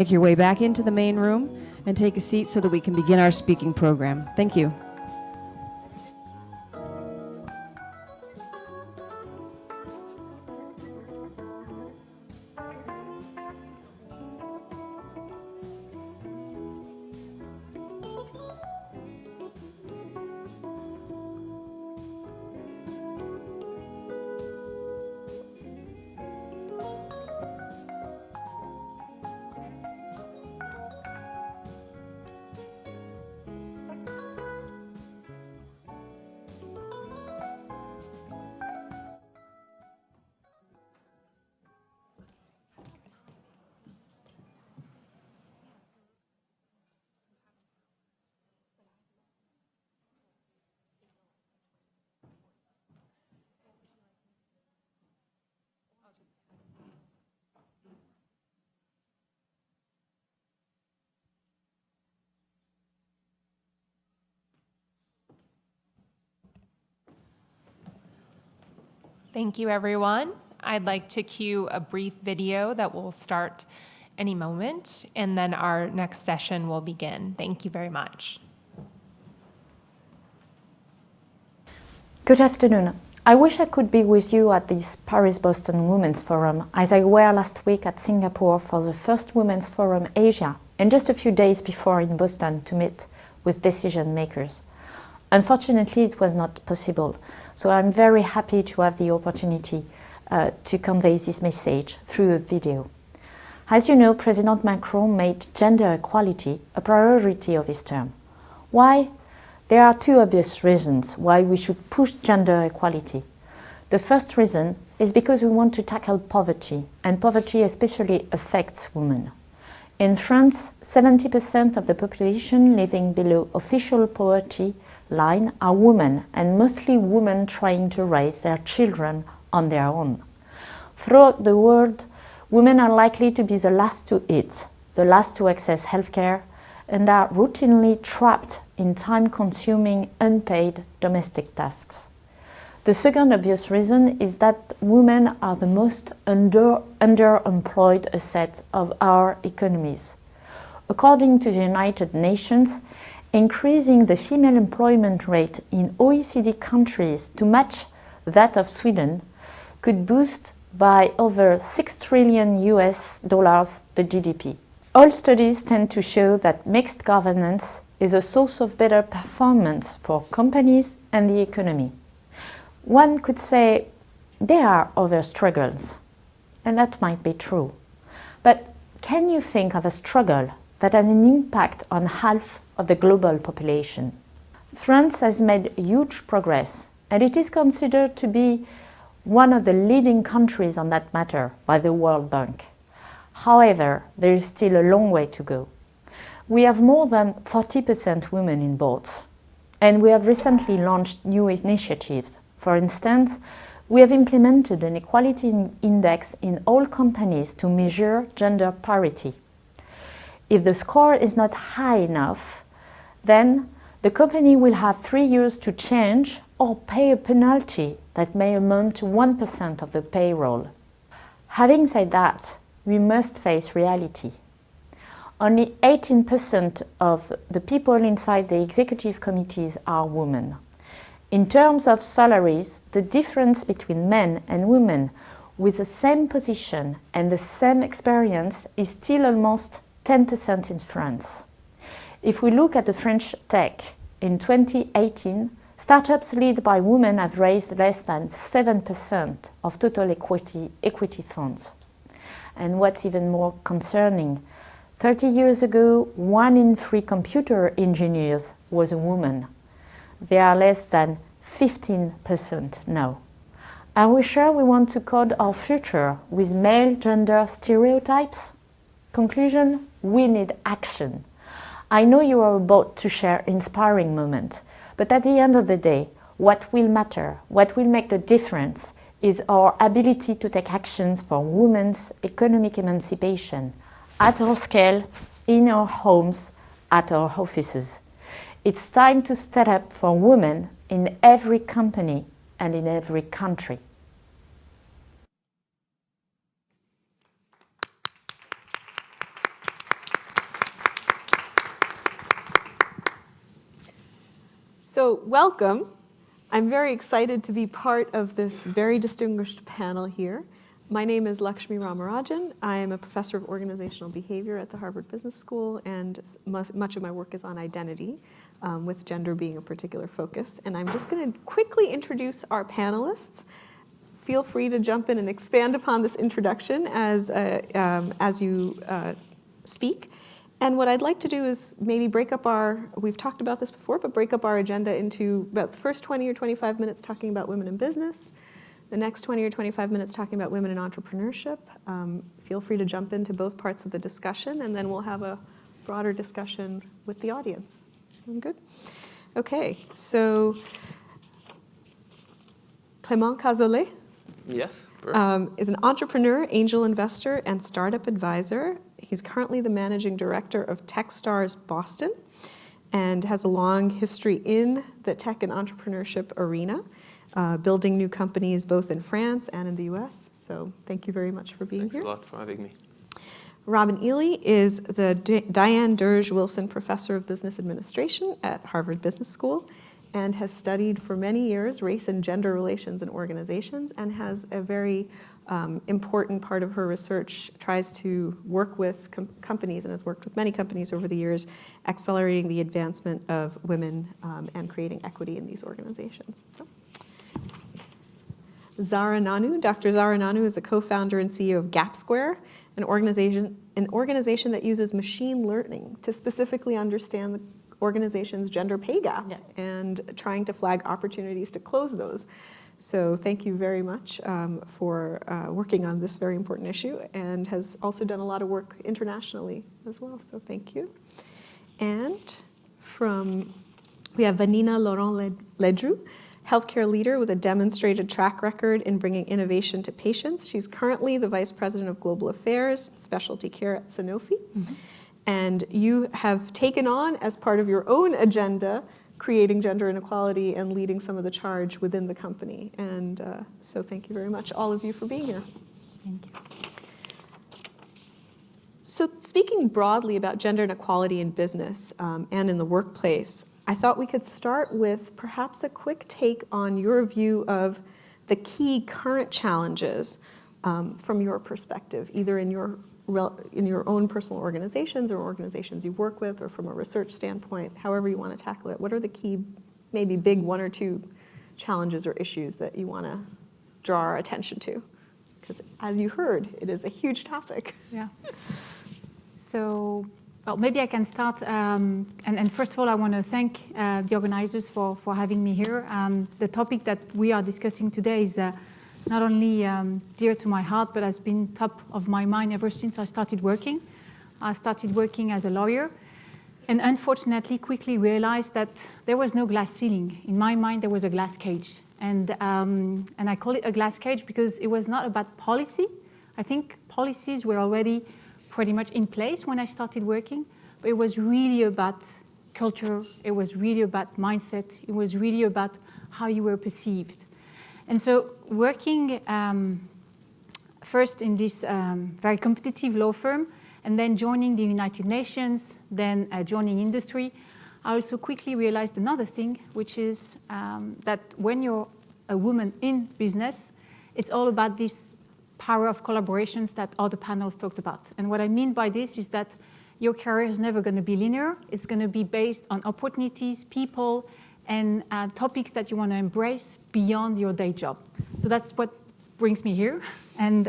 Make your way back into the main room and take a seat so that we can begin our speaking program. Thank you. Thank you, everyone. I'd like to cue a brief video that will start any moment, and then our next session will begin. Thank you very much. Good afternoon. I wish I could be with you at this Paris-Boston Women's Forum, as I were last week at Singapore for the first Women's Forum Asia, and just a few days before in Boston to meet with decision makers. Unfortunately, it was not possible, so I'm very happy to have the opportunity to convey this message through a video. As you know, President Macron made gender equality a priority of his term. Why? There are two obvious reasons why we should push gender equality. The first reason is because we want to tackle poverty, and poverty especially affects women. In France, 70% of the population living below official poverty line are women, and mostly women trying to raise their children on their own. Throughout the world, women are likely to be the last to eat, the last to access healthcare, and are routinely trapped in time-consuming, unpaid domestic tasks. The second obvious reason is that women are the most underemployed asset of our economies. According to the United Nations, increasing the female employment rate in OECD countries to match that of Sweden could boost by over $6 trillion the GDP. All studies tend to show that mixed governance is a source of better performance for companies and the economy. One could say there are other struggles, and that might be true. But can you think of a struggle that has an impact on half of the global population? France has made huge progress, and it is considered to be one of the leading countries on that matter by the World Bank. However, there is still a long way to go. We have more than 40% women in boards, and we have recently launched new initiatives. For instance, we have implemented an equality index in all companies to measure gender parity. If the score is not high enough, then the company will have 3 years to change or pay a penalty that may amount to 1% of the payroll. Having said that, we must face reality. Only 18% of the people inside the executive committees are women. In terms of salaries, the difference between men and women with the same position and the same experience is still almost 10% in France. If we look at the French tech, in 2018, startups led by women have raised less than 7% of total equity funds. And what's even more concerning, 30 years ago, 1 in 3 computer engineers was a woman. They are less than 15% now. Are we sure we want to code our future with male gender stereotypes? Conclusion, we need action. I know you are about to share inspiring moments, but at the end of the day, what will matter, what will make the difference is our ability to take actions for women's economic emancipation at our scale, in our homes, at our offices. It's time to stand up for women in every company and in every country. So welcome. I'm very excited to be part of this very distinguished panel here. My name is Lakshmi Ramarajan. I am a professor of organizational behavior at the Harvard Business School, and much of my work is on identity, with gender being a particular focus. And I'm just going to quickly introduce our panelists. Feel free to jump in and expand upon this introduction as you speak. And what I'd like to do is maybe break up we've talked about this before, but break up our agenda into about the first 20 or 25 minutes talking about women in business, the next 20 or 25 minutes talking about women in entrepreneurship. Feel free to jump into both parts of the discussion, and then we'll have a broader discussion with the audience. Sound good? Okay, so Clément Cazalot. Yes. Is an entrepreneur, angel investor, and startup advisor. He's currently the managing director of Techstars Boston and has a long history in the tech and entrepreneurship arena, building new companies both in France and in the US. So thank you very much for being here. Thanks a lot for having me. Robin Ely is the Diane Durge Wilson Professor of Business Administration at Harvard Business School and has studied for many years race and gender relations in organizations, and has a very important part of her research, tries to work with companies and has worked with many companies over the years, accelerating the advancement of women and creating equity in these organizations. So. Zara Nanu. Dr. Zara Nanu is a co-founder and CEO of Gapsquare, an organization that uses machine learning to specifically understand the organization's gender pay gap and trying to flag opportunities to close those. So thank you very much for working on this very important issue, and has also done a lot of work internationally as well, so thank you. And we have Vanina Laurent-Ledru, healthcare leader with a demonstrated track record in bringing innovation to patients. She's currently the Vice President of Global Affairs, Specialty Care at Sanofi. Mm-hmm. And you have taken on, as part of your own agenda, creating gender inequality and leading some of the charge within the company. And so thank you very much, all of you, for being here. Thank you. So speaking broadly about gender inequality in business and in the workplace, I thought we could start with perhaps a quick take on your view of the key current challenges from your perspective, either in your own personal organizations or organizations you work with, or from a research standpoint, however you want to tackle it. What are the key, maybe big one or two challenges or issues that you want to draw our attention to? Because as you heard, it is a huge topic. Yeah. So, well, maybe I can start. And first of all, I want to thank the organizers for having me here. The topic that we are discussing today is not only dear to my heart, but has been top of my mind ever since I started working. I started working as a lawyer, and unfortunately quickly realized that there was no glass ceiling. In my mind, there was a glass cage. And I call it a glass cage because it was not about policy. I think policies were already pretty much in place when I started working, but it was really about culture. It was really about mindset. It was really about how you were perceived. And so working first in this very competitive law firm, and then joining the United Nations, then joining industry, I also quickly realized another thing, which is that when you're a woman in business, it's all about this power of collaborations that all the panels talked about. And what I mean by this is that your career is never going to be linear. It's going to be based on opportunities, people, and topics that you want to embrace beyond your day job. So that's what brings me here. And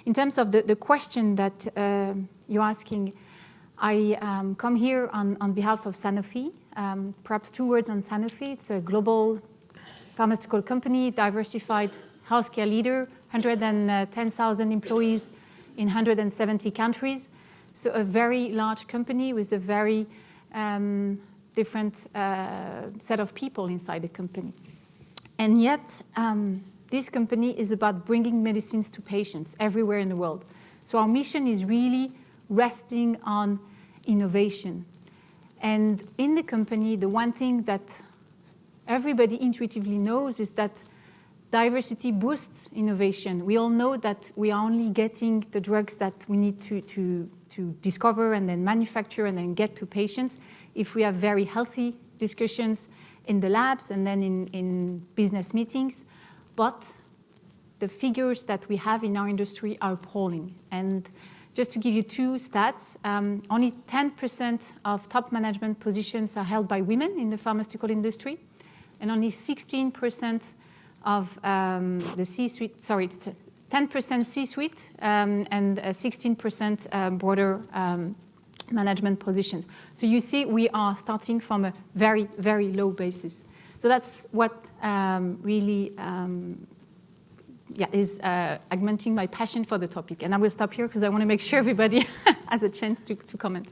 in terms of the question that you're asking, I come here on behalf of Sanofi. Perhaps two words on Sanofi. It's a global pharmaceutical company, diversified healthcare leader, 110,000 employees in 170 countries. So a very large company with a very different set of people inside the company. And yet, this company is about bringing medicines to patients everywhere in the world. So our mission is really resting on innovation. And in the company, the one thing that everybody intuitively knows is that diversity boosts innovation. We all know that we are only getting the drugs that we need to discover and then manufacture and then get to patients if we have very healthy discussions in the labs and then in business meetings. But the figures that we have in our industry are appalling. And just to give you two stats, only 10% of top management positions are held by women in the pharmaceutical industry, and only 16% of the C-suite, it's 10% C-suite and 16% broader management positions. So you see we are starting from a very, very low basis. So that's what really is augmenting my passion for the topic. And I will stop here because I want to make sure everybody has a chance to comment.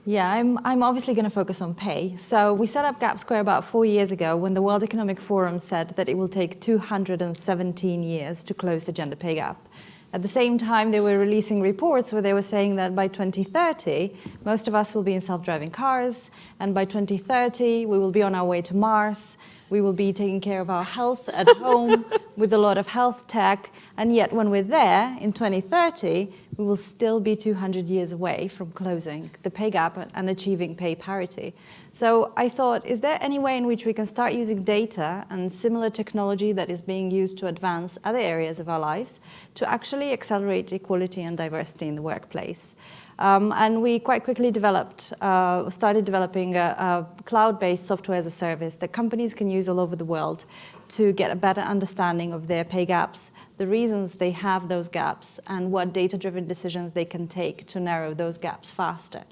Yeah, I'm obviously going to focus on pay. So we set up Gapsquare about 4 years ago when the World Economic Forum said that it will take 217 years to close the gender pay gap. At the same time, they were releasing reports where they were saying that by 2030, most of us will be in self-driving cars, and by 2030, we will be on our way to Mars. We will be taking care of our health at home with a lot of health tech, and yet when we're there in 2030, we will still be 200 years away from closing the pay gap and achieving pay parity. So I thought, is there any way in which we can start using data and similar technology that is being used to advance other areas of our lives to actually accelerate equality and diversity in the workplace? And we quite quickly started developing a cloud-based software as a service that companies can use all over the world to get a better understanding of their pay gaps, the reasons they have those gaps, and what data-driven decisions they can take to narrow those gaps faster.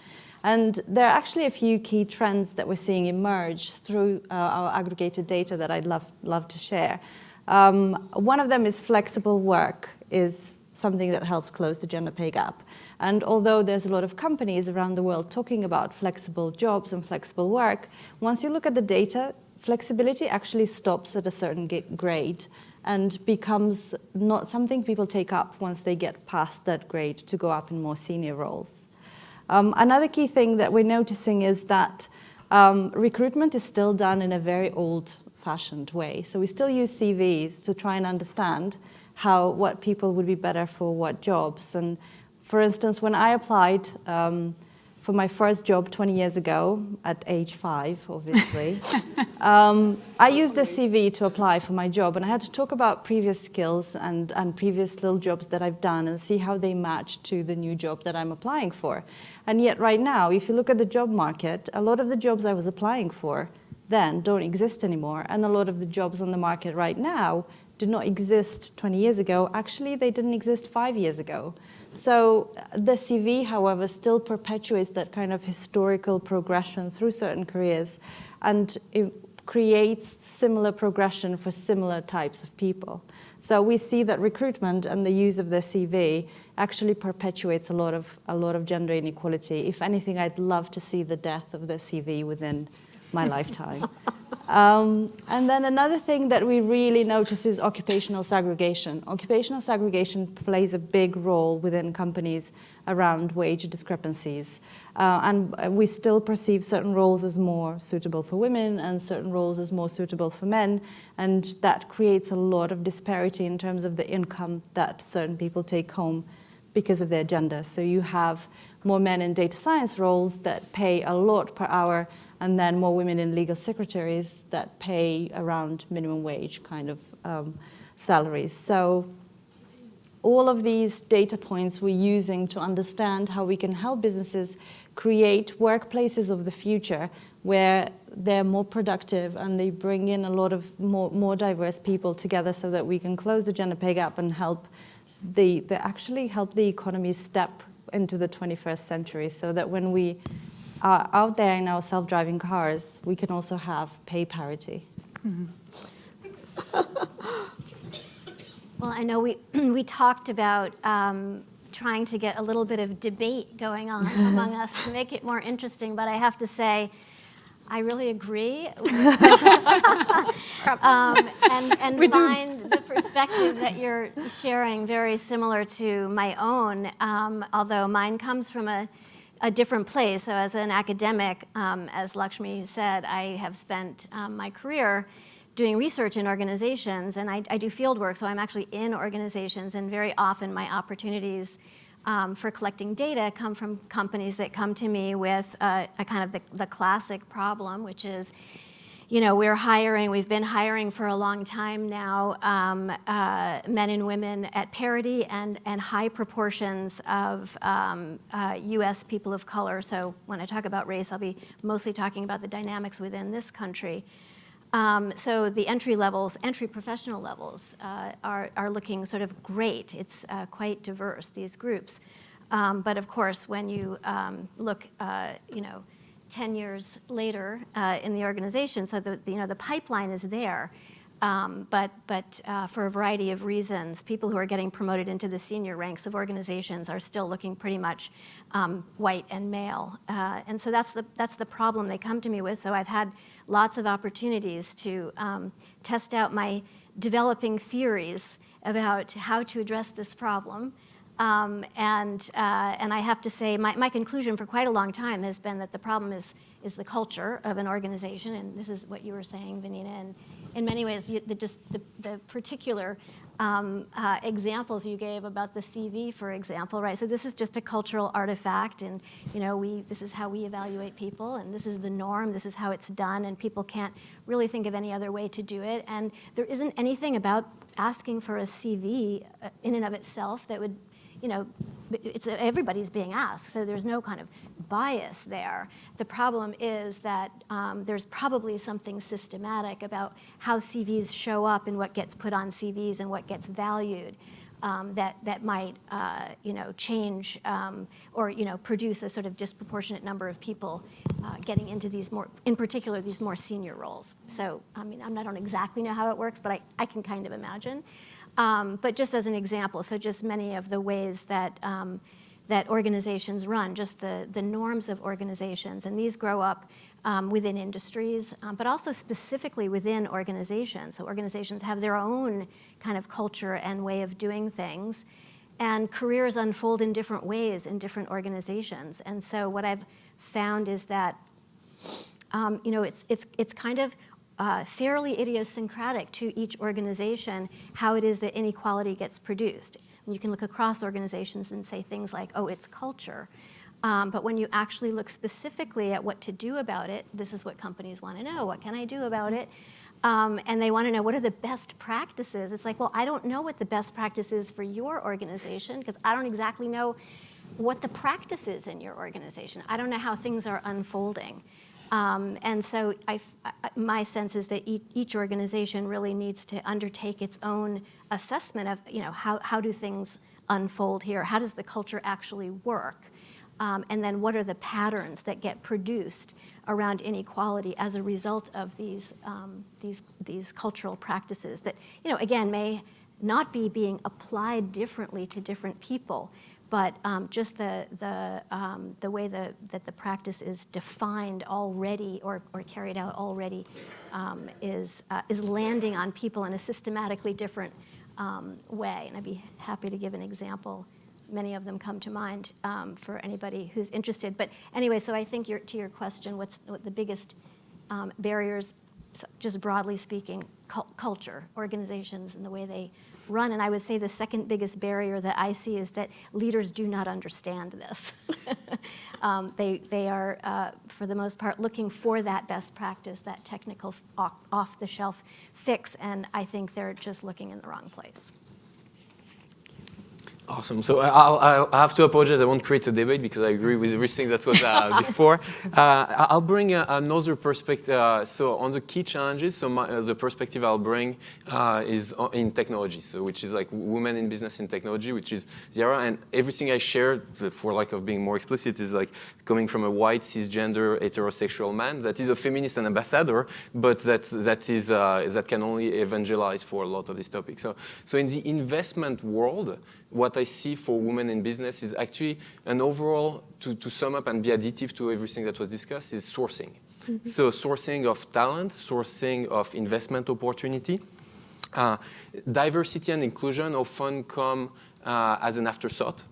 And there are actually a few key trends that we're seeing emerge through our aggregated data that I'd love to share. One of them is flexible work is something that helps close the gender pay gap. And although there's a lot of companies around the world talking about flexible jobs and flexible work, once you look at the data, flexibility actually stops at a certain grade and becomes not something people take up once they get past that grade to go up in more senior roles. Another key thing that we're noticing is that recruitment is still done in a very old-fashioned way. So we still use CVs to try and understand what people would be better for what jobs. And for instance, when I applied for my first job 20 years ago, at age 5, obviously, I used a CV to apply for my job, and I had to talk about previous skills and previous little jobs that I've done and see how they match to the new job that I'm applying for. And yet right now, if you look at the job market, a lot of the jobs I was applying for then don't exist anymore, and a lot of the jobs on the market right now did not exist 20 years ago. Actually, they didn't exist 5 years ago. So the CV, however, still perpetuates that kind of historical progression through certain careers, and it creates similar progression for similar types of people. So we see that recruitment and the use of the CV actually perpetuates a lot of gender inequality. If anything, I'd love to see the death of the CV within my lifetime. And then another thing that we really notice is occupational segregation. Occupational segregation plays a big role within companies around wage discrepancies. And we still perceive certain roles as more suitable for women and certain roles as more suitable for men. And that creates a lot of disparity in terms of the income that certain people take home because of their gender. So you have more men in data science roles that pay a lot per hour, and then more women in legal secretaries that pay around minimum wage kind of salaries. So all of these data points we're using to understand how we can help businesses create workplaces of the future where they're more productive and they bring in a lot of more diverse people together so that we can close the gender pay gap and actually help the economy step into the 21st century, so that when we are out there in our self-driving cars, we can also have pay parity. Mm-hmm. Well, I know we talked about trying to get a little bit of debate going on among us to make it more interesting, but I have to say, I really agree and find the perspective that you're sharing very similar to my own, although mine comes from a different place. So as an academic, as Lakshmi said, I have spent my career doing research in organizations, and I do field work, so I'm actually in organizations, and very often my opportunities for collecting data come from companies that come to me with a kind of the classic problem, which is, we're hiring, we've been hiring for a long time now, men and women at parity and high proportions of US people of color. So when I talk about race, I'll be mostly talking about the dynamics within this country. So the entry professional levels are looking sort of great. It's quite diverse, these groups. But of course, when you look, 10 years later in the organization, so the pipeline is there, but for a variety of reasons, people who are getting promoted into the senior ranks of organizations are still looking pretty much white and male, and so that's the problem they come to me with. So I've had lots of opportunities to test out my developing theories about how to address this problem. And I have to say, my conclusion for quite a long time has been that the problem is the culture of an organization, and this is what you were saying, Vanina, and in many ways, the particular examples you gave about the CV, for example, right? So this is just a cultural artifact, and this is how we evaluate people, and this is the norm, this is how it's done, and people can't really think of any other way to do it, and there isn't anything about asking for a CV in and of itself that would, everybody's being asked, so there's no kind of bias there. The problem is that there's probably something systematic about how CVs show up and what gets put on CVs and what gets valued that might, change or, produce a sort of disproportionate number of people getting into these in particular, these more senior roles. So, I don't exactly know how it works, but I can kind of imagine. But just as an example, so just many of the ways that that organizations run, just the norms of organizations, and these grow up within industries, but also specifically within organizations. So organizations have their own kind of culture and way of doing things, and careers unfold in different ways in different organizations. And so what I've found is that it's kind of fairly idiosyncratic to each organization how it is that inequality gets produced. And you can look across organizations and say things like, oh, it's culture. But when you actually look specifically at what to do about it, this is what companies want to know. What can I do about it? And they want to know, what are the best practices? It's like, well, I don't know what the best practice is for your organization because I don't exactly know what the practice is in your organization. I don't know how things are unfolding. And so my sense is that each organization really needs to undertake its own assessment of, how do things unfold here? How does the culture actually work? And then what are the patterns that get produced around inequality as a result of these cultural practices that, again, may not be being applied differently to different people, but just the way that the practice is defined already or carried out already is landing on people in a systematically different way. And I'd be happy to give an example. Many of them come to mind for anybody who's interested. But anyway, so I think to your question, what the biggest barriers, just broadly speaking, culture, organizations, and the way they run. And I would say the second biggest barrier that I see is that leaders do not understand this. They are, for the most part, looking for that best practice, that technical off-the-shelf fix, and I think they're just looking in the wrong place. Awesome. So I have to apologize. I won't create a debate because I agree with everything that was before. I'll bring another perspective. So on the key challenges, so the perspective I'll bring is in technology, so which is like women in business in technology, which is Zara. And everything I shared, for lack of being more explicit, is like coming from a white cisgender heterosexual man that is a feminist and ambassador, but that can only evangelize for a lot of these topics. So in the investment world, what I see for women in business is actually an overall, to sum up and be additive to everything that was discussed, is sourcing. Mm-hmm. So sourcing of talent, sourcing of investment opportunity. Diversity and inclusion often come as an afterthought.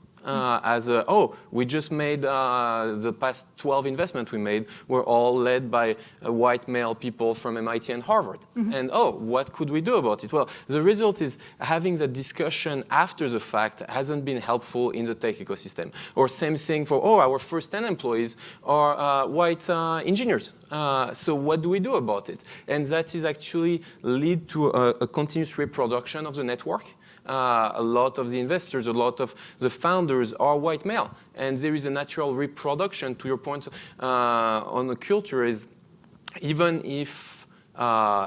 we just made the past 12 investments we made were all led by white male people from MIT and Harvard. And what could we do about it? Well, the result is having that discussion after the fact hasn't been helpful in the tech ecosystem. Or same thing for, our first 10 employees are white engineers. So what do we do about it? And that is actually lead to a continuous reproduction of the network. A lot of the investors, a lot of the founders are white male. And there is a natural reproduction, to your point, on the culture is, even if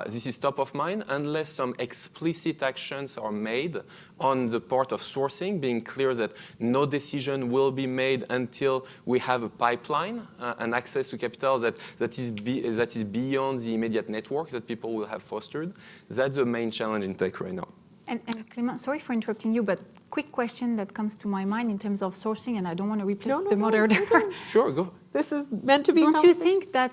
this is top of mind, unless some explicit actions are made on the part of sourcing, being clear that no decision will be made until we have a pipeline and access to capital that is beyond the immediate network that people will have fostered. That's the main challenge in tech right now. And Clément, sorry for interrupting you, but quick question that comes to my mind in terms of sourcing, and I don't want to replace the moderator. Sure, go. This is meant to be. Don't you think that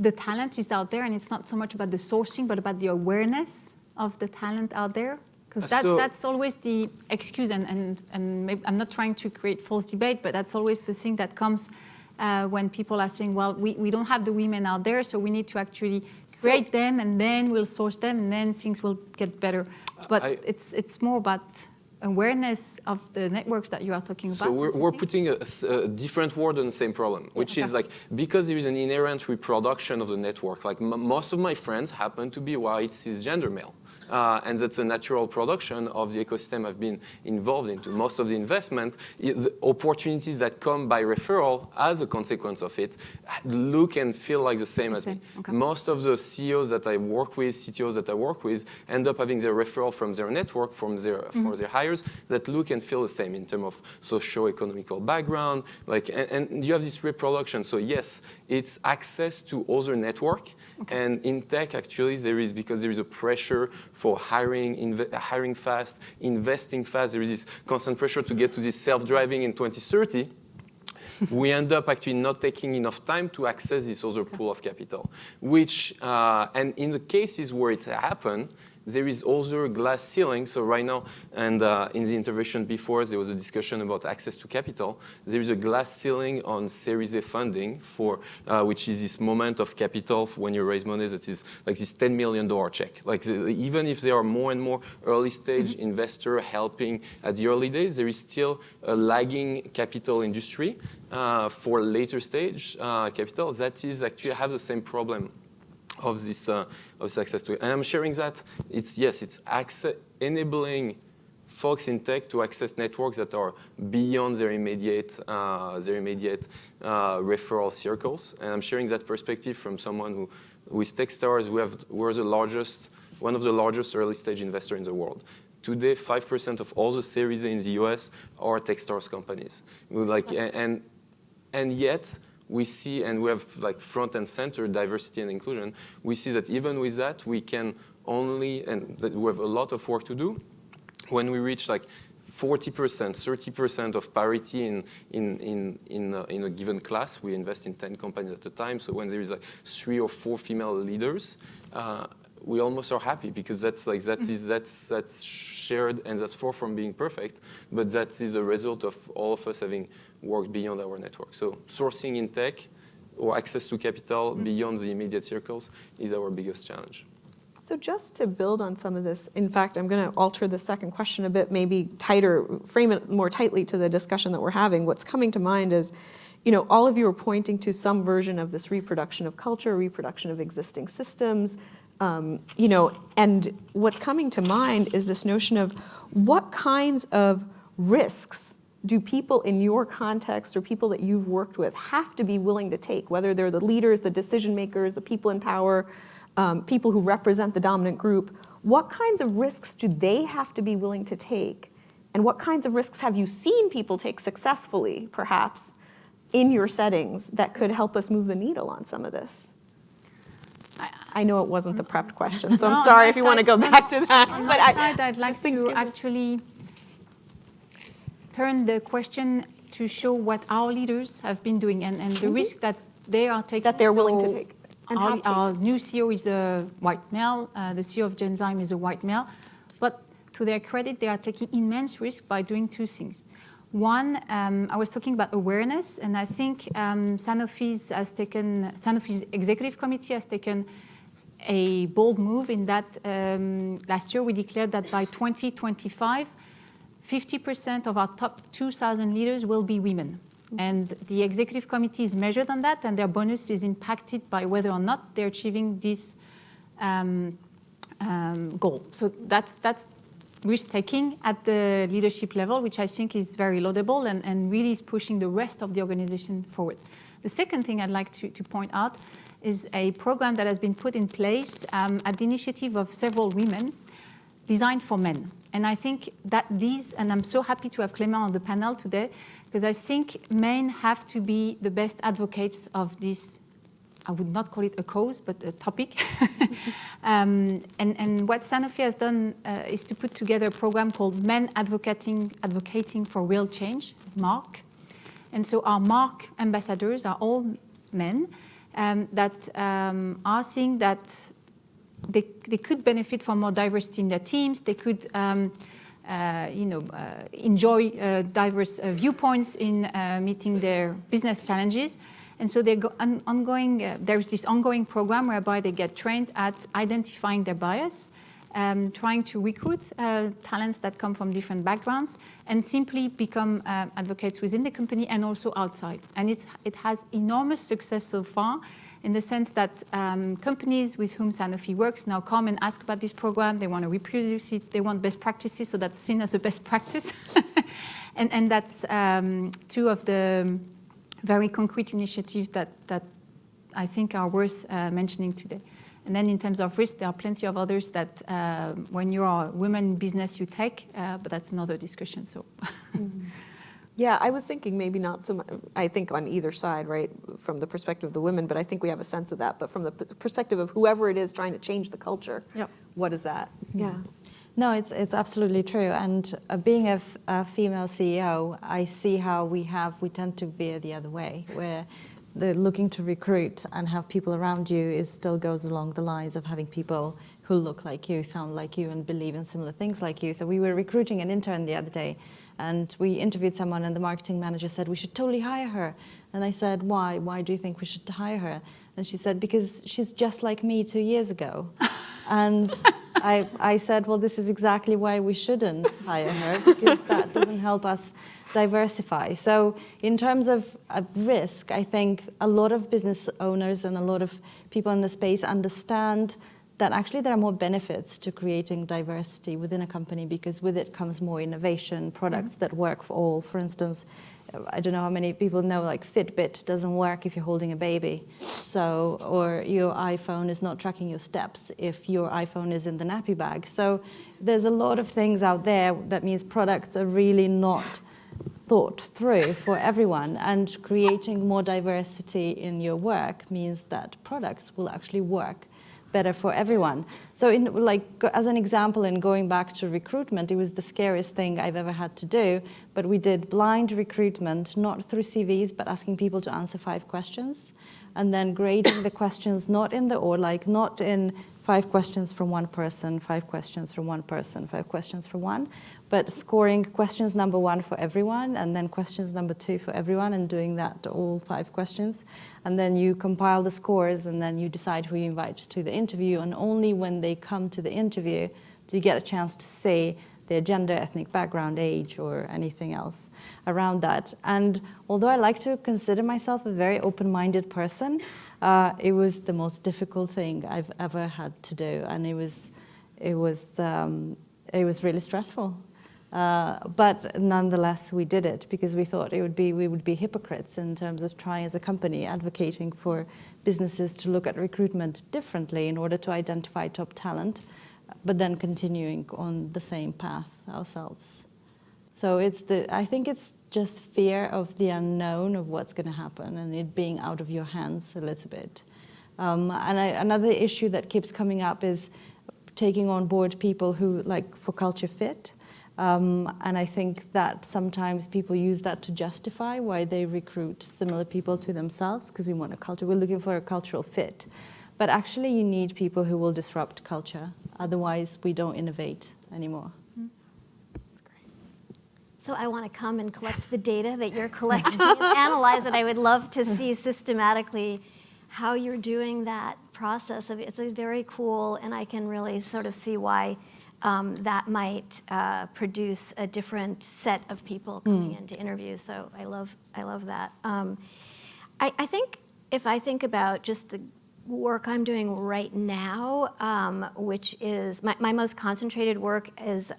the talent is out there, and it's not so much about the sourcing, but about the awareness of the talent out there? Because that's always the excuse, and maybe I'm not trying to create false debate, but that's always the thing that comes when people are saying, well, we don't have the women out there, so we need to actually create them, and then we'll source them, and then things will get better. But it's more about awareness of the networks that you are talking about. So we're putting a different word on the same problem, which is like, because there is an inherent reproduction of the network, like most of my friends happen to be white cisgender male. And that's a natural production of the ecosystem I've been involved into. Most of the investment, the opportunities that come by referral as a consequence of it, look and feel like the same as me. Okay. Most of the CEOs that I work with, CTOs that I work with, end up having their referral from their network, from their hires, that look and feel the same in terms of socio-economical background. And you have this reproduction. So yes, it's access to other network. Okay. And in tech, actually, because there is a pressure for hiring fast, investing fast. There is this constant pressure to get to this self-driving in 2030. We end up actually not taking enough time to access this other pool of capital. And in the cases where it happened, there is also glass ceiling. So right now, and in the intervention before, there was a discussion about access to capital. There is a glass ceiling on Series A funding, which is this moment of capital when you raise money that is like this $10 million check. Even if there are more and more early stage investor helping at the early days, there is still a lagging capital industry for later stage capital that is actually have the same problem of this access to it. And I'm sharing that it's enabling folks in tech to access networks that are beyond their immediate referral circles. And I'm sharing that perspective from someone who, with Techstars, we're one of the largest early stage investors in the world. Today, 5% of all the Series A in the US are Techstars companies. And yet, we see, and we have like front and center diversity and inclusion, we see that even with that, we can and that we have a lot of work to do. When we reach like 40%, 30% of parity in a given class, we invest in 10 companies at a time. So when there is like 3 or 4 female leaders, we almost are happy, because that's shared, and that's far from being perfect, but that is a result of all of us having worked beyond our network. So sourcing in tech or access to capital beyond the immediate circles is our biggest challenge. So just to build on some of this, in fact, I'm going to alter the second question a bit, maybe frame it more tightly to the discussion that we're having. What's coming to mind is, all of you are pointing to some version of this reproduction of culture, reproduction of existing systems, and what's coming to mind is this notion of what kinds of risks do people in your context or people that you've worked with have to be willing to take, whether they're the leaders, the decision makers, the people in power, people who represent the dominant group. What kinds of risks do they have to be willing to take? And what kinds of risks have you seen people take successfully, perhaps, in your settings that could help us move the needle on some of this? I know it wasn't the prepped question, so I'm sorry if you want to go back to that. On my side, I'd like to actually turn the question to show what our leaders have been doing and the risk that they are taking. That they're willing to take. And our new CEO is a white male. The CEO of Genzyme is a white male. But to their credit, they are taking immense risk by doing 2 things. One, I was talking about awareness, and I think Sanofi's executive committee has taken a bold move in that last year we declared that by 2025, 50% of our top 2,000 leaders will be women. And the executive committee is measured on that, and their bonus is impacted by whether or not they're achieving this goal. So that's risk-taking at the leadership level, which I think is very laudable and really is pushing the rest of the organization forward. The second thing I'd like to point out is a program that has been put in place at the initiative of several women, designed for men. And I think that and I'm so happy to have Clément on the panel today, because I think men have to be the best advocates of this, I would not call it a cause, but a topic. And what Sanofi has done is to put together a program called Men Advocating for Real Change, MARC. And so our MARC ambassadors are all men that are seeing that they could benefit from more diversity in their teams. They could enjoy diverse viewpoints in meeting their business challenges. And so there's this ongoing program whereby they get trained at identifying their bias, trying to recruit talents that come from different backgrounds, and simply become advocates within the company and also outside. And it has enormous success so far, in the sense that companies with whom Sanofi works now come and ask about this program. They want to reproduce it. They want best practices, so that's seen as a best practice. and that's two of the very concrete initiatives that I think are worth mentioning today. And then in terms of risk, there are plenty of others that when you're a woman in business, you take, but that's another discussion. So. Yeah, I was thinking maybe not so much, I think on either side, right, from the perspective of the women, but I think we have a sense of that. But from the perspective of whoever it is trying to change the culture, what is that? Yeah. No, it's absolutely true. And being a female CEO, I see how we tend to veer the other way, where the looking to recruit and have people around you still goes along the lines of having people who look like you, sound like you, and believe in similar things like you. So we were recruiting an intern the other day, and we interviewed someone, and the marketing manager said, we should totally hire her. And I said, why? Why do you think we should hire her? And she said, because she's just like me 2 years ago. And I said, well, this is exactly why we shouldn't hire her, because that doesn't help us diversify. So in terms of risk, I think a lot of business owners and a lot of people in the space understand that actually there are more benefits to creating diversity within a company, because with it comes more innovation, products that work for all. For instance, I don't know how many people know, like Fitbit doesn't work if you're holding a baby. So, or your iPhone is not tracking your steps if your iPhone is in the nappy bag. So there's a lot of things out there that means products are really not thought through for everyone, and creating more diversity in your work means that products will actually work better for everyone. So as an example, in going back to recruitment, it was the scariest thing I've ever had to do, but we did blind recruitment, not through CVs, but asking people to answer 5 questions, and then grading the questions not in 5 questions from one person, 5 questions from one person, 5 questions from one, but scoring questions number 1 for everyone, and then questions number 2 for everyone, and doing that to all 5 questions. And then you compile the scores, and then you decide who you invite to the interview, and only when they come to the interview do you get a chance to say their gender, ethnic background, age, or anything else around that. And although I like to consider myself a very open-minded person, it was the most difficult thing I've ever had to do, and it was really stressful. But nonetheless, we did it because we thought we would be hypocrites in terms of trying as a company advocating for businesses to look at recruitment differently in order to identify top talent, but then continuing on the same path ourselves. So I think it's just fear of the unknown of what's going to happen, and it being out of your hands a little bit. Another issue that keeps coming up is taking on board people who for culture fit. And I think that sometimes people use that to justify why they recruit similar people to themselves, because we want a culture. We're looking for a cultural fit. But actually, you need people who will disrupt culture. Otherwise, we don't innovate anymore. That's great. So I want to come and collect the data that you're collecting and analyze it. I would love to see systematically how you're doing that process. It's a very cool, and I can really sort of see why that might produce a different set of people coming in to interview. So I love that. I think if I think about just the work I'm doing right now, which is my most concentrated work is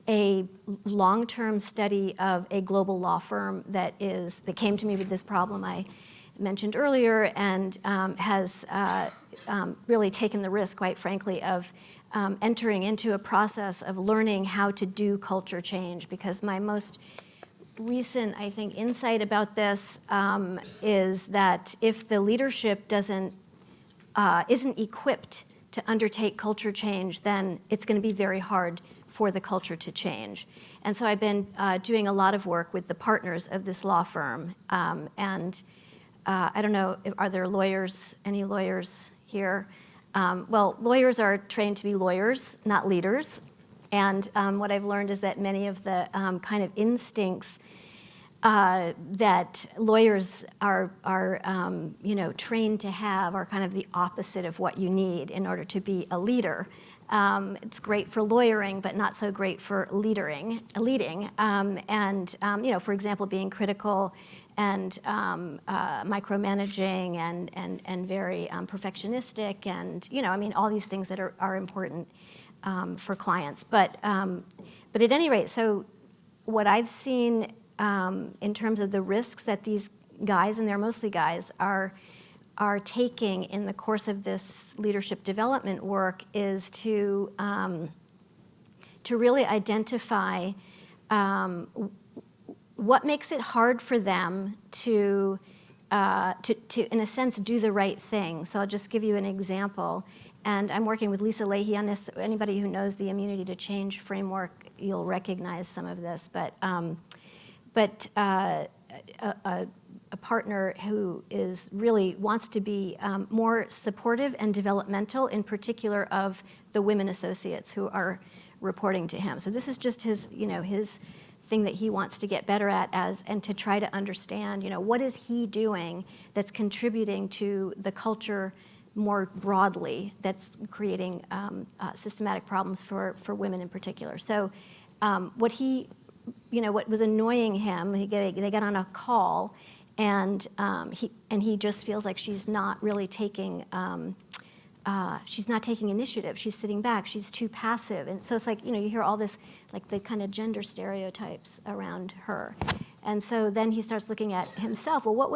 a long-term study of a global law firm that came to me with this problem I mentioned earlier, and has really taken the risk, quite frankly, of entering into a process of learning how to do culture change. Because my most recent, I think, insight about this is that if the leadership isn't equipped to undertake culture change, then it's going to be very hard for the culture to change. And so I've been doing a lot of work with the partners of this law firm. And I don't know, are there lawyers, any lawyers here? Well, lawyers are trained to be lawyers, not leaders. And what I've learned is that many of the kind of instincts that lawyers are trained to have are kind of the opposite of what you need in order to be a leader. It's great for lawyering, but not so great for leading. For example, being critical and micromanaging and very perfectionistic, and all these things that are important for clients. But at any rate, so what I've seen in terms of the risks that these guys, and they're mostly guys, are taking in the course of this leadership development work is to really identify what makes it hard for them to, in a sense, do the right thing. So I'll just give you an example. And I'm working with Lisa Leahy on this. Anybody who knows the immunity to change framework, you'll recognize some of this. But a partner who really wants to be more supportive and developmental, in particular of the women associates who are reporting to him. So this is just his thing that he wants to get better at, and to try to understand, what is he doing that's contributing to the culture more broadly, that's creating systematic problems for women in particular. So what was annoying him, they got on a call, and he just feels like she's not really taking initiative. She's sitting back. She's too passive. And so it's like, you hear all this, like the kind of gender stereotypes around her. And so then he starts looking at himself. Well, what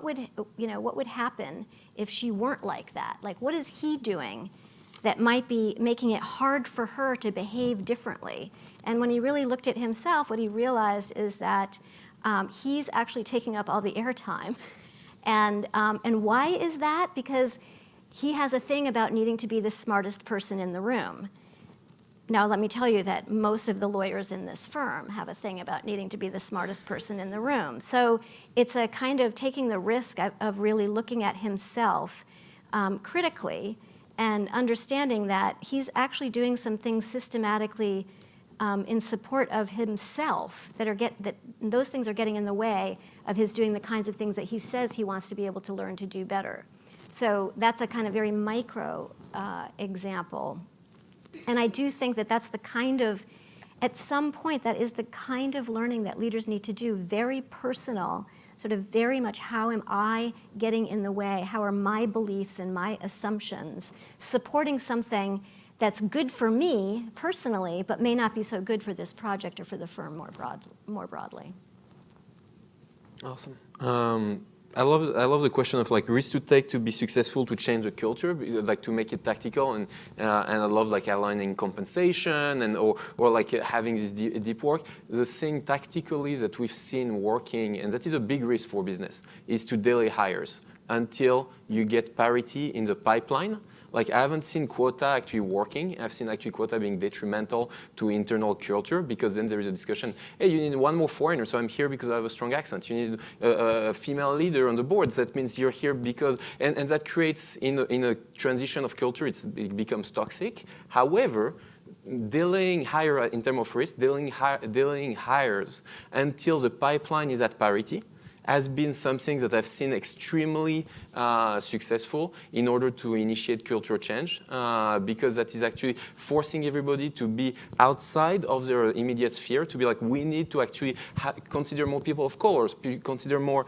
would happen if she weren't like that? Like, what is he doing that might be making it hard for her to behave differently? And when he really looked at himself, what he realized is that he's actually taking up all the airtime. And why is that? Because he has a thing about needing to be the smartest person in the room. Now, let me tell you that most of the lawyers in this firm have a thing about needing to be the smartest person in the room. So it's a kind of taking the risk of really looking at himself critically and understanding that he's actually doing some things systematically in support of himself that those things are getting in the way of his doing the kinds of things that he says he wants to be able to learn to do better. So that's a kind of very micro example. And I do think that that's the kind of, at some point, that is the kind of learning that leaders need to do, very personal, sort of very much how am I getting in the way, how are my beliefs and my assumptions supporting something that's good for me personally, but may not be so good for this project or for the firm more broadly. Awesome. I love the question of like risk to take to be successful to change the culture, like to make it tactical, and I love like aligning compensation and or like having this deep work. The thing tactically that we've seen working, and that is a big risk for business, is to delay hires until you get parity in the pipeline. Like I haven't seen quota actually working. I've seen actually quota being detrimental to internal culture, because then there is a discussion, hey, you need one more foreigner, so I'm here because I have a strong accent. You need a female leader on the board. That means you're here because, and that creates in a transition of culture, it becomes toxic. However, delaying hire in terms of risk, delaying hires until the pipeline is at parity has been something that I've seen extremely successful in order to initiate cultural change, because that is actually forcing everybody to be outside of their immediate sphere, to be like, we need to actually consider more people of colors, consider more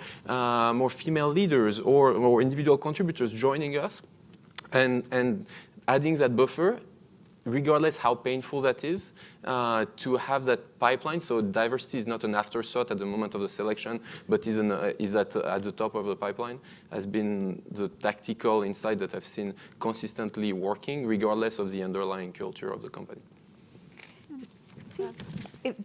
female leaders or individual contributors joining us, and adding that buffer, regardless how painful that is, to have that pipeline. So diversity is not an afterthought at the moment of the selection, but is at the top of the pipeline, has been the tactical insight that I've seen consistently working, regardless of the underlying culture of the company.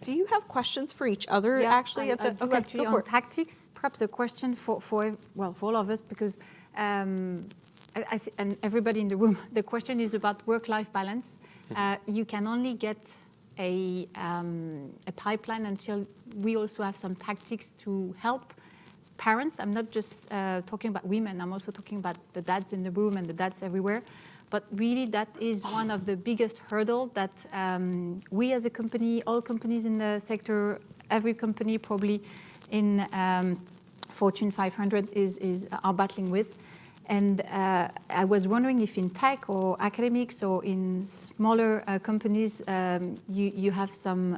Do you have questions for each other, actually? Actually, on tactics, perhaps a question for all of us, because and everybody in the room, the question is about work-life balance. You can only get a pipeline until we also have some tactics to help parents. I'm not just talking about women, I'm also talking about the dads in the room and the dads everywhere. But really, that is one of the biggest hurdles that we as a company, all companies in the sector, every company probably in Fortune 500 are battling with. And I was wondering if in tech or academics or in smaller companies, you have some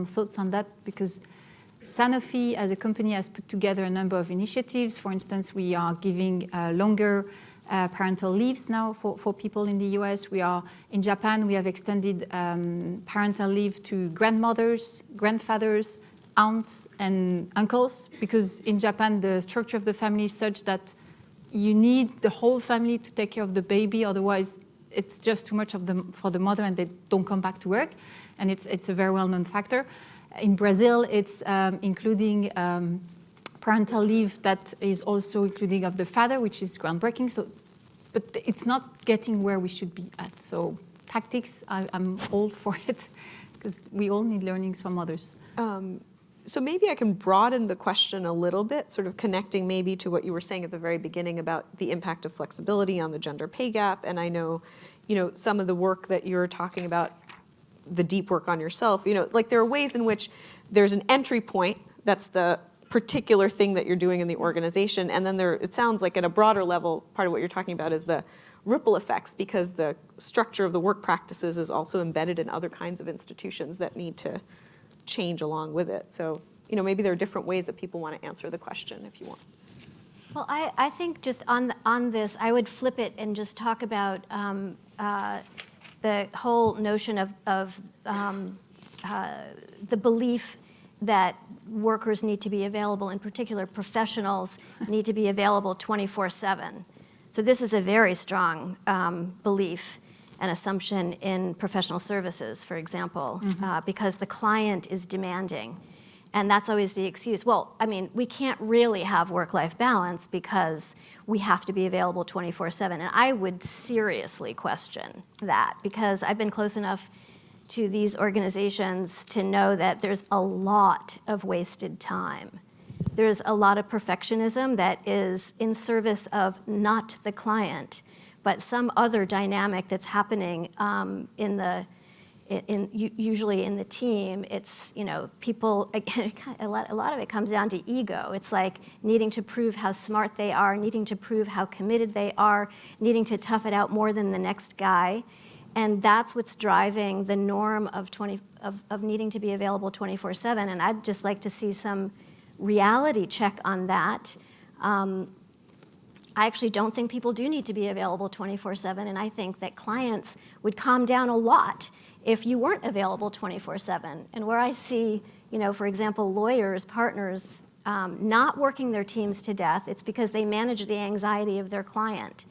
thoughts on that, because Sanofi as a company has put together a number of initiatives. For instance, we are giving longer parental leaves now for people in the US. In Japan, we have extended parental leave to grandmothers, grandfathers, aunts, and uncles, because in Japan, the structure of the family is such that you need the whole family to take care of the baby, otherwise it's just too much for the mother and they don't come back to work. And it's a very well-known factor. In Brazil, it's including parental leave that is also including of the father, which is groundbreaking. But it's not getting where we should be at. So tactics, I'm all for it, because we all need learnings from others. So maybe I can broaden the question a little bit, sort of connecting maybe to what you were saying at the very beginning about the impact of flexibility on the gender pay gap. And I know, some of the work that you're talking about, the deep work on yourself, like there are ways in which there's an entry point, that's the particular thing that you're doing in the organization. And then it sounds like at a broader level, part of what you're talking about is the ripple effects, because the structure of the work practices is also embedded in other kinds of institutions that need to change along with it. So, maybe there are different ways that people want to answer the question if you want. Well, I think just on this, I would flip it and just talk about the whole notion of the belief that workers need to be available, in particular professionals need to be available 24/7. So this is a very strong belief an assumption in professional services, for example, because the client is demanding. And that's always the excuse. Well, we can't really have work-life balance because we have to be available 24/7. And I would seriously question that, because I've been close enough to these organizations to know that there's a lot of wasted time. There's a lot of perfectionism that is in service of not the client, but some other dynamic that's happening usually in the team. It's, people, again, a lot of it comes down to ego. It's like needing to prove how smart they are, needing to prove how committed they are, needing to tough it out more than the next guy. And that's what's driving the norm of needing to be available 24/7. And I'd just like to see some reality check on that. I actually don't think people do need to be available 24/7, and I think that clients would calm down a lot if you weren't available 24/7. And where I see, for example, lawyers, partners, not working their teams to death, it's because they manage the anxiety of their client,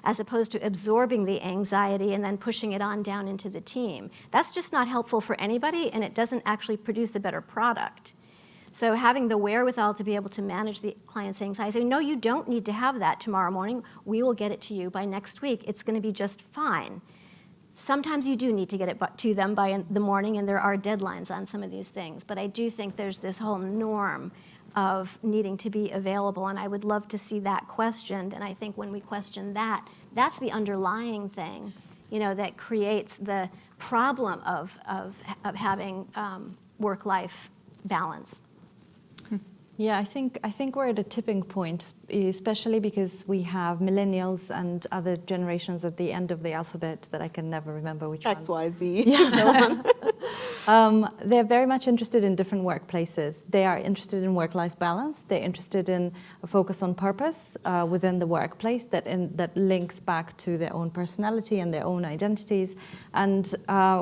as opposed to absorbing the anxiety and then pushing it on down into the team. That's just not helpful for anybody, and it doesn't actually produce a better product. So having the wherewithal to be able to manage the client's anxiety, no, you don't need to have that tomorrow morning. We will get it to you by next week. It's going to be just fine. Sometimes you do need to get it to them by the morning, and there are deadlines on some of these things. But I do think there's this whole norm of needing to be available, and I would love to see that questioned. And I think when we question that, that's the underlying thing, that creates the problem of having work-life balance. Yeah, I think we're at a tipping point, especially because we have millennials and other generations at the end of the alphabet that I can never remember which X, ones. Y, Z. Yeah. They're very much interested in different workplaces. They are interested in work-life balance. They're interested in a focus on purpose within the workplace that links back to their own personality and their own identities. And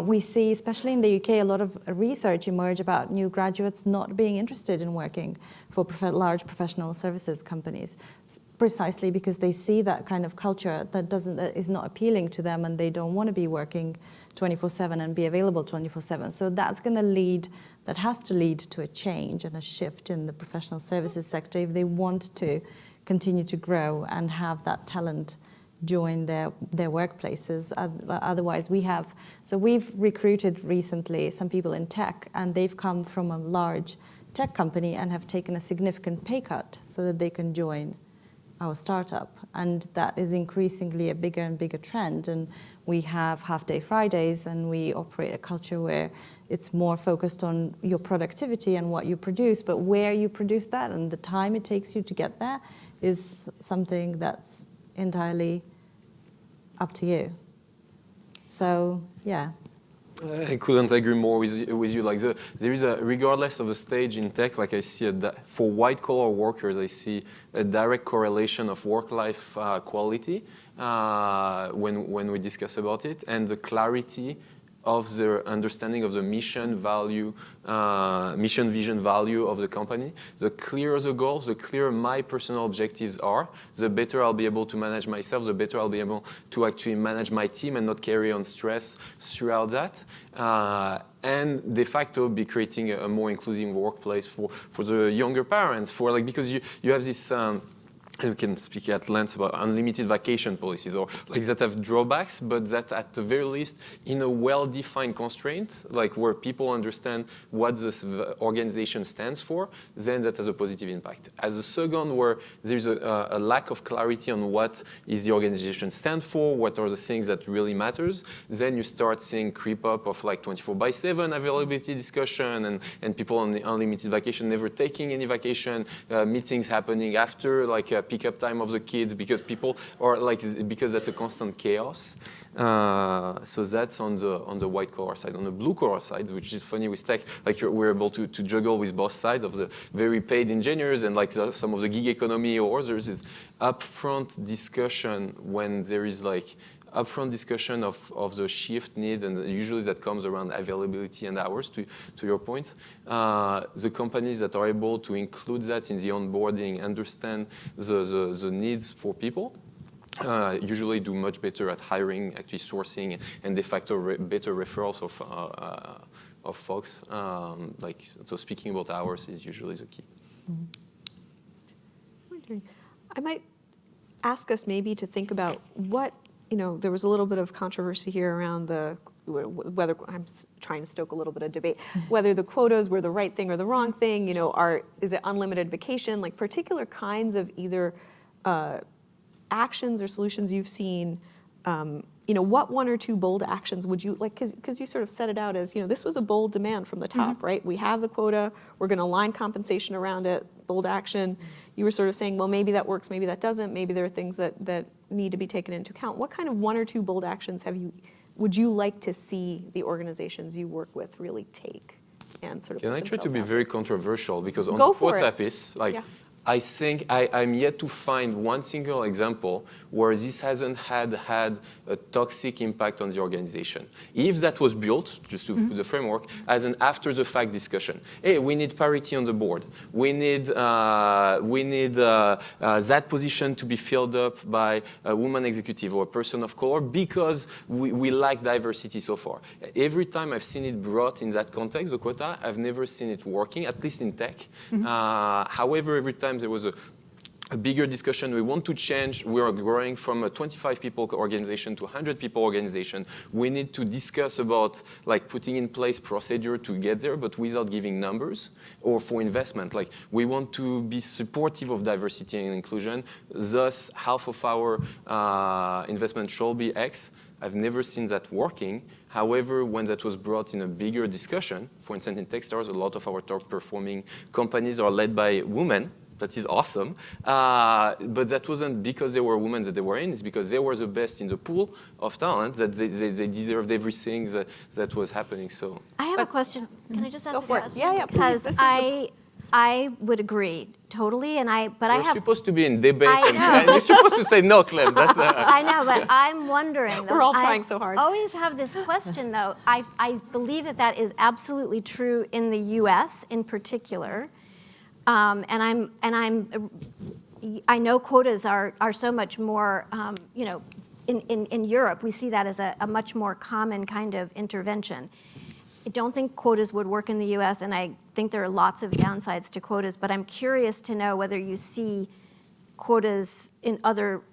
we see, especially in the UK, a lot of research emerge about new graduates not being interested in working for large professional services companies, precisely because they see that kind of culture that is not appealing to them, and they don't want to be working 24/7 and be available 24/7. So that has to lead to a change and a shift in the professional services sector if they want to continue to grow and have that talent join their workplaces. Otherwise, we've recruited recently some people in tech, and they've come from a large tech company and have taken a significant pay cut so that they can join our startup. And that is increasingly a bigger and bigger trend. And we have half-day Fridays, and we operate a culture where it's more focused on your productivity and what you produce, but where you produce that and the time it takes you to get there is something that's entirely up to you. So, yeah. I couldn't agree more with you. Like there is regardless of the stage in tech, like I see for white collar workers, I see a direct correlation of work-life quality when we discuss about it, and the clarity of the understanding of the mission vision value of the company. The clearer the goals, the clearer my personal objectives are, the better I'll be able to manage myself, the better I'll be able to actually manage my team and not carry on stress throughout that. And de facto be creating a more inclusive workplace for the younger parents, because you have this you can speak at length about unlimited vacation policies or like that have drawbacks, but that at the very least in a well-defined constraint, like where people understand what this organization stands for, then that has a positive impact. As a second, where there's a lack of clarity on what is the organization stand for, what are the things that really matters, then you start seeing creep up of like 24/7 availability discussion and people on the unlimited vacation never taking any vacation, meetings happening after like pick-up time of the kids because that's a constant chaos. So that's on the white collar side. On the blue collar side, which is funny with tech, like we're able to juggle with both sides of the very paid engineers and like some of the gig economy or others is upfront discussion when there is like upfront discussion of the shift need, and usually that comes around availability and hours, to your point. The companies that are able to include that in the onboarding, understand the needs for people, usually do much better at hiring, actually sourcing, and de facto better referrals of folks. So speaking about hours is usually the key. I might ask us maybe to think about what, there was a little bit of controversy here around whether, I'm trying to stoke a little bit of debate, whether the quotas were the right thing or the wrong thing, is it unlimited vacation, like particular kinds of either actions or solutions you've seen, what one or two bold actions would you, like, because you sort of set it out as, this was a bold demand from the top, right? We have the quota, we're going to align compensation around it, bold action. You were sort of saying, well, maybe that works, maybe that doesn't, maybe there are things that need to be taken into account. What kind of one or two bold actions would you like to see the organizations you work with really take and sort of Can I try to be very controversial? Because on the quota piece, I think I'm yet to find one single example where this hasn't had a toxic impact on the organization. If that was built, just to put the framework, as an after-the-fact discussion. Hey, we need parity on the board. We need that position to be filled up by a woman executive or a person of color because we lack diversity so far. Every time I've seen it brought in that context, the quota, I've never seen it working, at least in tech. However, every time there was a bigger discussion. We want to change. We are growing from a 25 people organization to 100 people organization. We need to discuss about like putting in place procedure to get there, but without giving numbers or for investment. Like we want to be supportive of diversity and inclusion. Thus, half of our investment should be X. I've never seen that working. However, when that was brought in a bigger discussion, for instance, in Techstars, a lot of our top performing companies are led by women. That is awesome. But that wasn't because they were women that they were in. It's because they were the best in the pool of talent, that they deserved everything that was happening. So I have a question. Can I just ask a question? Yeah, Because I would agree totally, you're supposed to be in debate. You're supposed to say no, Clem. I know, but I'm wondering. We're all trying so hard. I always have this question, though. I believe that is absolutely true in the U.S. in particular. I know quotas are so much more, in Europe, we see that as a much more common kind of intervention. I don't think quotas would work in the US, and I think there are lots of downsides to quotas, but I'm curious to know whether you see quotas in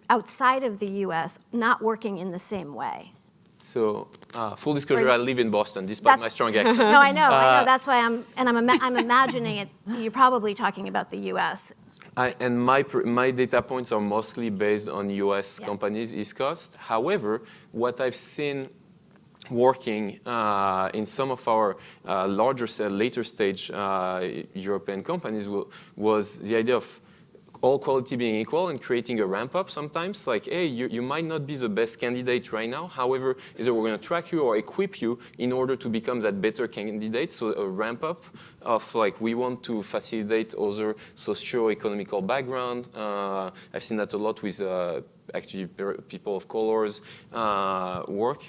outside of the US not working in the same way. So, full disclosure, I live in Boston, despite my strong accent. No, I know. That's why I'm imagining it. You're probably talking about the U.S. And my data points are mostly based on U.S. companies, East Coast. However, what I've seen working in some of our later stage European companies was the idea of all quality being equal and creating a ramp up sometimes. Like, hey, you might not be the best candidate right now. However, either we're going to track you or equip you in order to become that better candidate. So a ramp up of like, we want to facilitate other socio-economical background. I've seen that a lot with actually people of colors work.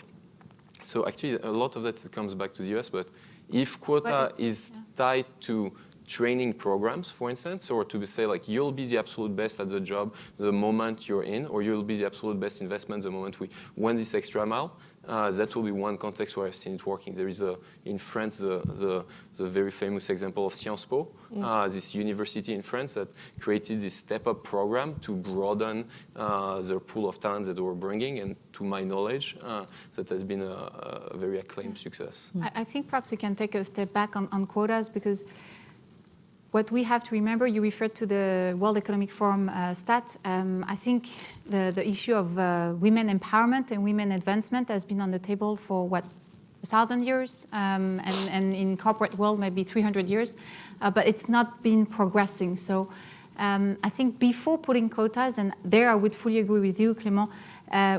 So actually a lot of that comes back to the US, but if quota is tied to training programs, for instance, or to say like you'll be the absolute best at the job the moment you're in, or you'll be the absolute best investment the moment we went this extra mile, that will be one context where I've seen it working. There is in France the very famous example of Sciences Po, this university in France that created this step-up program to broaden their pool of talent that they were bringing, and to my knowledge, that has been a very acclaimed success. I think perhaps we can take a step back on quotas, because what we have to remember, you referred to the World Economic Forum stat. I think the issue of women empowerment and women advancement has been on the table for, 1,000 years, and in corporate world, maybe 300 years, but it's not been progressing. So I think before putting quotas, and there I would fully agree with you, Clément,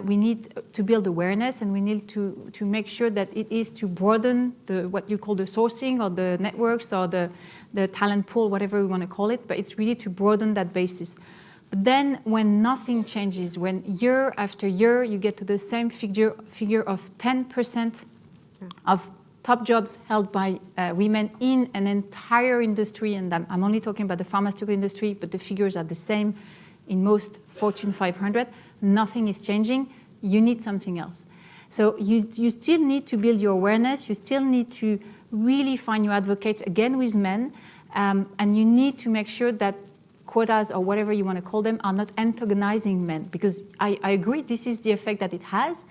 we need to build awareness, and we need to make sure that it is to broaden what you call the sourcing or the networks or the talent pool, whatever we want to call it, but it's really to broaden that basis. But then when nothing changes, when year after year you get to the same figure of 10% of top jobs held by women in an entire industry, and I'm only talking about the pharmaceutical industry, but the figures are the same in most Fortune 500, nothing is changing, you need something else. So you still need to build your awareness, you still need to really find your advocates, again with men, and you need to make sure that quotas, or whatever you want to call them, are not antagonizing men, because I agree, this is the effect that it has.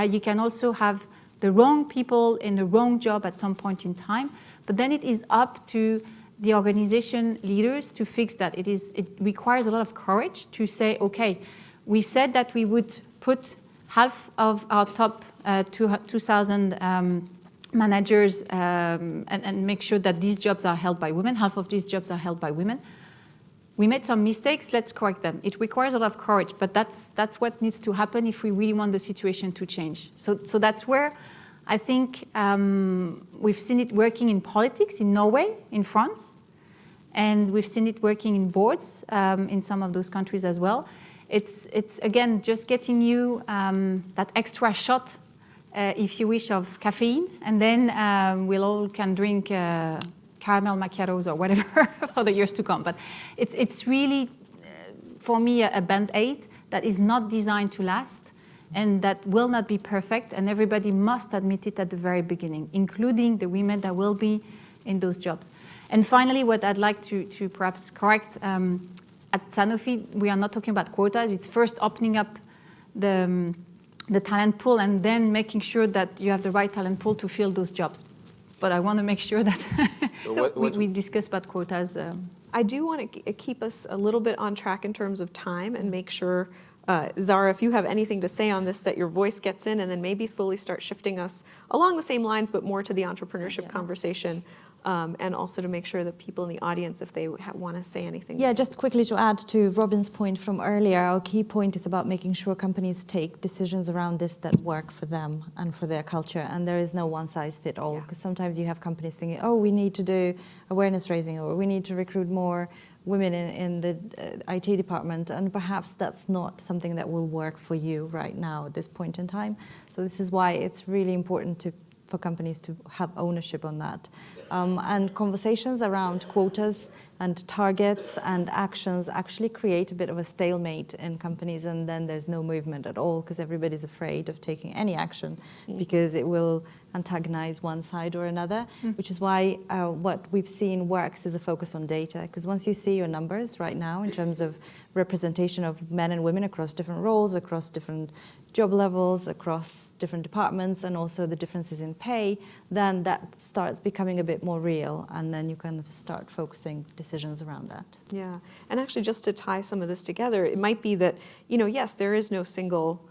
You can also have the wrong people in the wrong job at some point in time, but then it is up to the organization leaders to fix that. It requires a lot of courage to say, okay, we said that we would put half of our top 2,000 managers and make sure that these jobs are held by women. Half of these jobs are held by women. We made some mistakes, let's correct them. It requires a lot of courage, but that's what needs to happen if we really want the situation to change. So that's where I think we've seen it working in politics in Norway, in France, and we've seen it working in boards in some of those countries as well. It's again, just getting you that extra shot, if you wish, of caffeine, and then we'll all can drink caramel macchiatos or whatever for the years to come. But it's really, for me, a band-aid that is not designed to last and that will not be perfect, and everybody must admit it at the very beginning, including the women that will be in those jobs. And finally, what I'd like to perhaps correct, at Sanofi, we are not talking about quotas. It's first opening up the talent pool and then making sure that you have the right talent pool to fill those jobs. But I want to make sure that we discuss about quotas. I do want to keep us a little bit on track in terms of time and make sure, Zara, if you have anything to say on this, that your voice gets in, and then maybe slowly start shifting us along the same lines, but more to the entrepreneurship conversation. And also to make sure that people in the audience, if they want to say anything. Yeah, just quickly to add to Robin's point from earlier, our key point is about making sure companies take decisions around this that work for them and for their culture. And there is no one size fit all, because sometimes you have companies thinking, oh, we need to do awareness raising, or we need to recruit more women in the IT department, and perhaps that's not something that will work for you right now at this point in time. So this is why it's really important for companies to have ownership on that. And conversations around quotas and targets and actions actually create a bit of a stalemate in companies, and then there's no movement at all because everybody's afraid of taking any action because it will antagonize one side or another, which is why what we've seen works is a focus on data, because once you see your numbers right now in terms of representation of men and women across different roles, across different job levels, across different departments, and also the differences in pay, then that starts becoming a bit more real, and then you can start focusing decisions around that. Yeah, and actually just to tie some of this together, it might be that, yes, there is no single,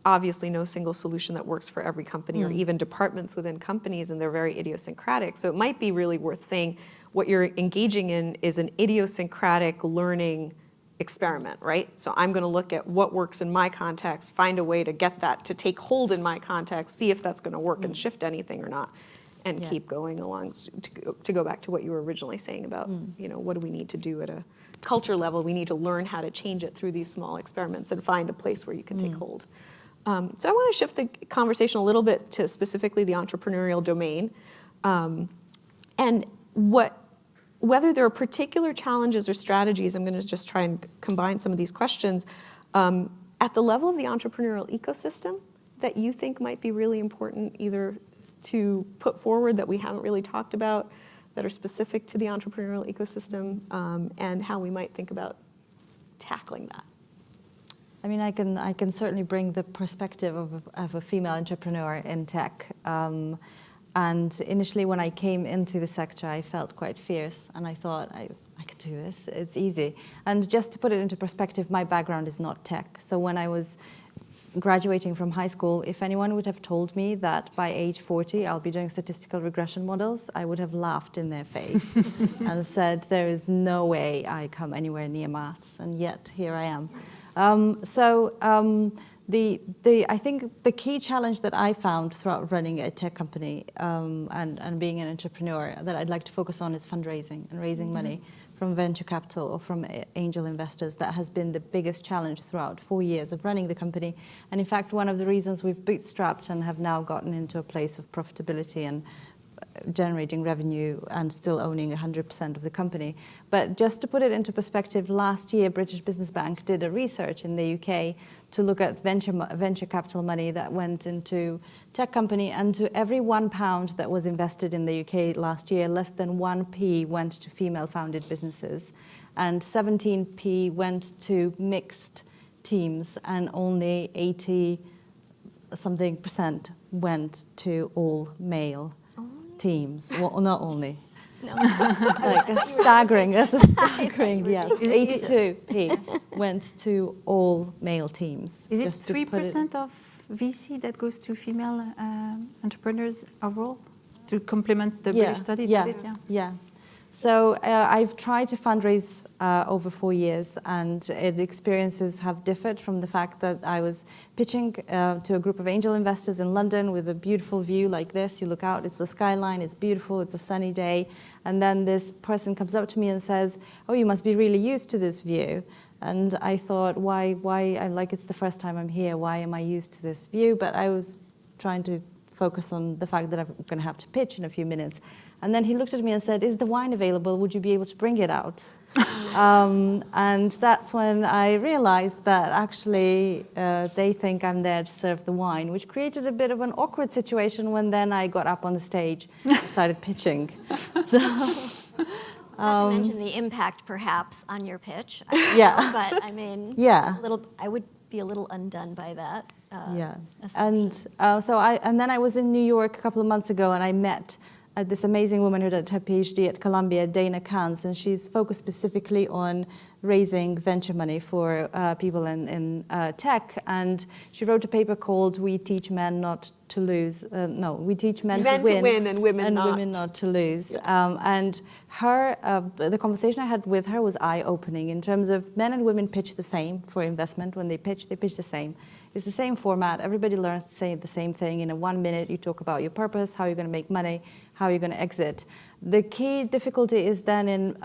obviously no single solution that works for every company or even departments within companies, and they're very idiosyncratic. So it might be really worth saying what you're engaging in is an idiosyncratic learning experiment, right? So I'm going to look at what works in my context, find a way to get that to take hold in my context, see if that's going to work and shift anything or not, and keep going along. To go back to what you were originally saying about, what do we need to do at a culture level? We need to learn how to change it through these small experiments and find a place where you can take hold. So I want to shift the conversation a little bit to specifically the entrepreneurial domain, and whether there are particular challenges or strategies. I'm going to just try and combine some of these questions at the level of the entrepreneurial ecosystem that you think might be really important either to put forward that we haven't really talked about, that are specific to the entrepreneurial ecosystem, and how we might think about tackling that. I mean, I can certainly bring the perspective of a female entrepreneur in tech. And initially, when I came into the sector, I felt quite fierce, and I thought, I could do this, it's easy. And just to put it into perspective, my background is not tech. So when I was graduating from high school, if anyone would have told me that by age 40 I'll be doing statistical regression models, I would have laughed in their face and said, there is no way I come anywhere near maths, and yet here I am. I think the key challenge that I found throughout running a tech company and being an entrepreneur that I'd like to focus on is fundraising and raising money from venture capital or from angel investors. That has been the biggest challenge throughout 4 years of running the company. And in fact, one of the reasons we've bootstrapped and have now gotten into a place of profitability and generating revenue and still owning 100% of the company. But just to put it into perspective, last year British Business Bank did a research in the UK to look at venture capital money that went into tech company, and to every £1 that was invested in the UK last year, less than 1p went to female-founded businesses, and 17p went to mixed teams, and only 80-something% went to all male teams. Well, not only. No. Like a staggering, that's a staggering, yes. 82p went to all male teams. Is it 3% of VC that goes to female entrepreneurs overall to complement the British studies? Yeah. So I've tried to fundraise over 4 years, and the experiences have differed from the fact that I was pitching to a group of angel investors in London with a beautiful view like this. You look out, it's the skyline, it's beautiful, it's a sunny day. And then this person comes up to me and says, oh, you must be really used to this view. And I thought, why, it's the first time I'm here, why am I used to this view? But I was trying to focus on the fact that I'm going to have to pitch in a few minutes. And then he looked at me and said, is the wine available? Would you be able to bring it out? And that's when I realized that actually they think I'm there to serve the wine, which created a bit of an awkward situation when then I got up on the stage and started pitching. So Not to mention the impact, perhaps, on your pitch. Yeah. But I mean, Yeah. I would be a little undone by that. Yeah, assumption. and then I was in New York a couple of months ago, and I met this amazing woman who did her PhD at Columbia, Dana Kans, and she's focused specifically on raising venture money for people in tech. And she wrote a paper called "We Teach Men Not to Lose." We teach men to win and women not to lose. Yeah. And her, the conversation I had with her was eye-opening in terms of men and women pitch the same for investment. When they pitch the same. It's the same format. Everybody learns to say the same thing. In 1 minute, you talk about your purpose, how you're going to make money, how you're going to exit. The key difficulty is then in